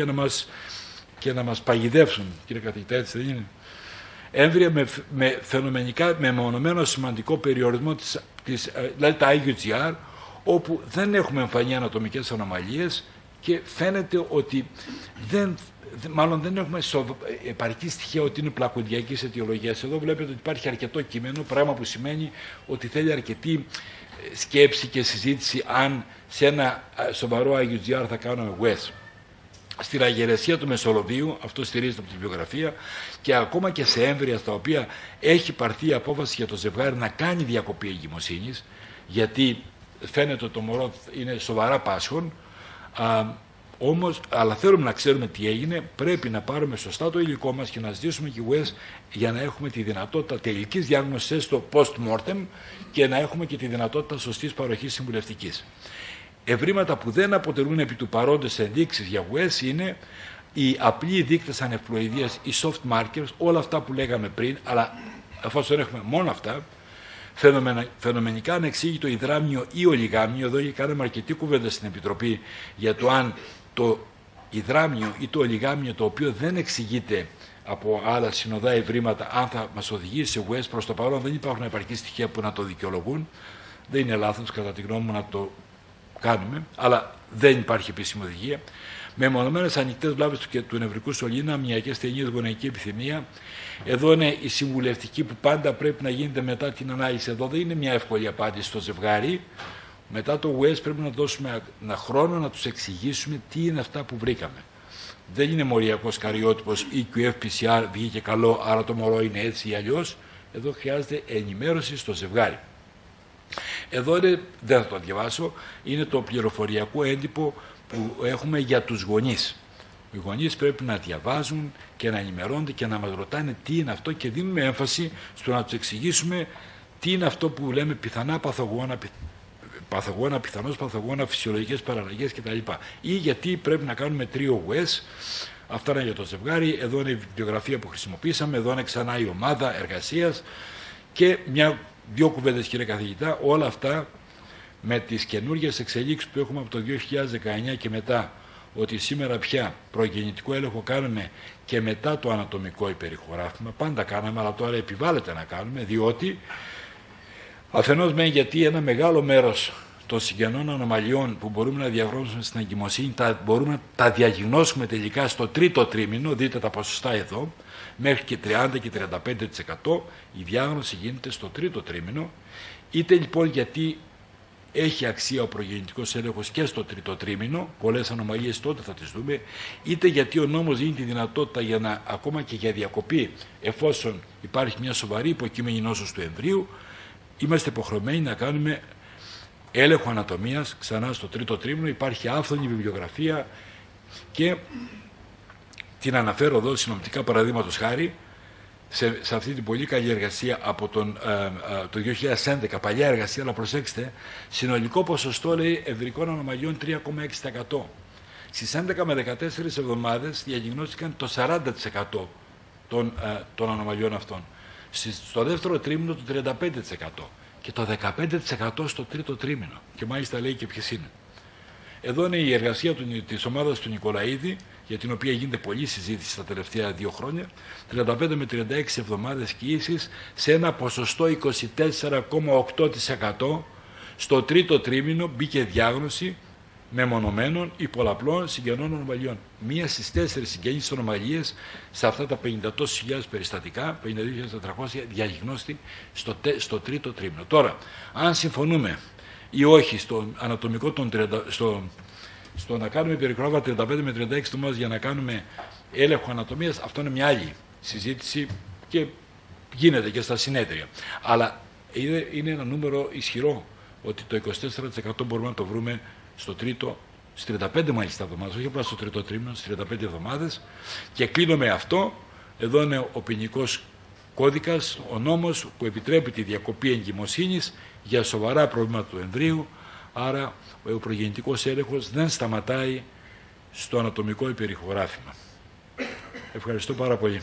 και να μας παγιδεύσουν. Κύριε καθηγητά, έτσι δεν είναι? Έμβρια με φαινομενικά μεμονωμένο σημαντικό περιορισμό δηλαδή τα IUGR, όπου δεν έχουμε εμφανή ανατομικές ανομαλίες και φαίνεται ότι δεν έχουμε επαρκή στοιχεία ότι είναι πλακοντιακής αιτιολογίας. Εδώ βλέπετε ότι υπάρχει αρκετό κείμενο, πράγμα που σημαίνει ότι θέλει αρκετή σκέψη και συζήτηση αν σε ένα σοβαρό IUGR θα κάνουμε WES. Στην αγερεσία του Μεσολοβίου, αυτό στηρίζεται από την βιογραφία, και ακόμα και σε έμβρια στα οποία έχει πάρθει η απόφαση για το ζευγάρι να κάνει διακοπή εγκυμοσύνης, γιατί φαίνεται ότι το μωρό είναι σοβαρά πάσχων, όμως, αλλά θέλουμε να ξέρουμε τι έγινε, πρέπει να πάρουμε σωστά το υλικό μας και να ζητήσουμε και WES για να έχουμε τη δυνατότητα τελικής διάγνωσης στο post-mortem και να έχουμε και τη δυνατότητα σωστής παροχής συμβουλευτικής. Ευρήματα που δεν αποτελούν επί του παρόντος ενδείξεις για WES είναι οι απλοί δείκτες ανευπλοειδείας, οι soft markers, όλα αυτά που λέγαμε πριν, αλλά εφόσον έχουμε μόνο αυτά, φαινομενικά ανεξήγητο υδράμιο ή ολιγάμιο, εδώ και κάναμε αρκετή κουβέντα στην Επιτροπή για το αν το υδράμιο ή το ολιγάμιο, το οποίο δεν εξηγείται από άλλα συνοδά ευρήματα, αν θα μας οδηγήσει σε WES, προς το παρόν δεν υπάρχουν επαρκή στοιχεία που να το δικαιολογούν. Δεν είναι λάθος κατά τη γνώμη μου να το κάνουμε, αλλά δεν υπάρχει επίσημη οδηγία. Μεμονωμένες ανοιχτές βλάβες του νευρικού σωλήνα, μυϊκές ταινίες, γονεϊκή επιθυμία. Εδώ είναι η συμβουλευτική που πάντα πρέπει να γίνεται μετά την ανάλυση. Εδώ δεν είναι μια εύκολη απάντηση στο ζευγάρι. Μετά το WES πρέπει να δώσουμε ένα χρόνο να τους εξηγήσουμε τι είναι αυτά που βρήκαμε. Δεν είναι μοριακός καριότυπος ή QF-PCR βγήκε καλό, άρα το μωρό είναι έτσι ή αλλιώς. Εδώ χρειάζεται ενημέρωση στο ζευγάρι. Εδώ είναι, δεν θα το διαβάσω, είναι το πληροφοριακό έντυπο που έχουμε για τους γονείς. Οι γονείς πρέπει να διαβάζουν και να ενημερώνονται και να μας ρωτάνε τι είναι αυτό και δίνουμε έμφαση στο να τους εξηγήσουμε τι είναι αυτό που λέμε πιθανά παθογόνα, πιθανώς παθογόνα, φυσιολογικές παραλλαγές κτλ. Ή γιατί πρέπει να κάνουμε 3 WES. Αυτά είναι για το ζευγάρι. Εδώ είναι η βιβλιογραφία που χρησιμοποίησαμε. Εδώ είναι ξανά η ομάδα εργασίας και δύο κουβέντες, κύριε καθηγητά. Όλα αυτά με τις καινούργιες εξελίξεις που έχουμε από το 2019 και μετά, ότι σήμερα πια προγεννητικό έλεγχο κάνουμε και μετά το ανατομικό υπερηχογράφημα. Πάντα κάναμε, αλλά τώρα επιβάλλεται να κάνουμε, διότι αφενός μεν γιατί ένα μεγάλο μέρος των συγγενών ανομαλιών που μπορούμε να διαγνώσουμε στην εγκυμοσύνη μπορούμε να τα διαγνώσουμε τελικά στο 3ο τρίμηνο, δείτε τα ποσοστά εδώ, μέχρι και 30% και 35% η διάγνωση γίνεται στο 3ο τρίμηνο, είτε λοιπόν γιατί έχει αξία ο προγεννητικός έλεγχος και στο 3ο τρίμηνο, πολλές ανομαλίες τότε θα τις δούμε, είτε γιατί ο νόμος δίνει τη δυνατότητα για να, ακόμα και για διακοπή, εφόσον υπάρχει μια σοβαρή υποκείμενη νόσος του εμβρίου, είμαστε υποχρεωμένοι να κάνουμε έλεγχο ανατομίας ξανά στο 3ο τρίμηνο. Υπάρχει άφθονη βιβλιογραφία και την αναφέρω εδώ συνοπτικά, παραδείγματος χάρη, σε αυτή την πολύ καλή εργασία από το 2011, παλιά εργασία, αλλά προσέξτε, συνολικό ποσοστό λέει εμβρικών ανομαλιών 3,6%. Στις 11 με 14 εβδομάδες διαγνώστηκαν το 40% των ανομαλιών αυτών. Στο δεύτερο τρίμηνο το 35% και το 15% στο 3ο τρίμηνο. Και μάλιστα λέει και ποιες είναι. Εδώ είναι η εργασία της ομάδας του Νικολαίδη, για την οποία γίνεται πολλή συζήτηση τα τελευταία 2 χρόνια, 35 με 36 εβδομάδες κοίησης σε ένα ποσοστό 24,8%. Στο 3ο τρίμηνο μπήκε διάγνωση μεμονωμένων ή πολλαπλών συγγενών ανομαλιών. 1 στις 4 συγγενείς ανομαλίες σε αυτά τα 50 τόσες χιλιάδες περιστατικά, 52.400 διαγνώστη στο 3ο τρίμηνο. Τώρα, αν συμφωνούμε ή όχι στο ανατομικό στο να κάνουμε περικρόβα 35 με 36 εβδομάδες για να κάνουμε έλεγχο ανατομίας, αυτό είναι μια άλλη συζήτηση και γίνεται και στα συνέδρια. Αλλά είναι ένα νούμερο ισχυρό ότι το 24% μπορούμε να το βρούμε στο 3ο, στις 35 μάλιστα εβδομάδες, όχι απλά στο 3ο τρίμηνο, στις 35 εβδομάδες. Και κλείνω με αυτό. Εδώ είναι ο ποινικός κώδικας, ο νόμος που επιτρέπει τη διακοπή εγκυμοσύνης για σοβαρά προβλήματα του εμβρίου. Άρα ο προγεννητικός έλεγχος δεν σταματάει στο ανατομικό υπερηχογράφημα. Ευχαριστώ πάρα πολύ.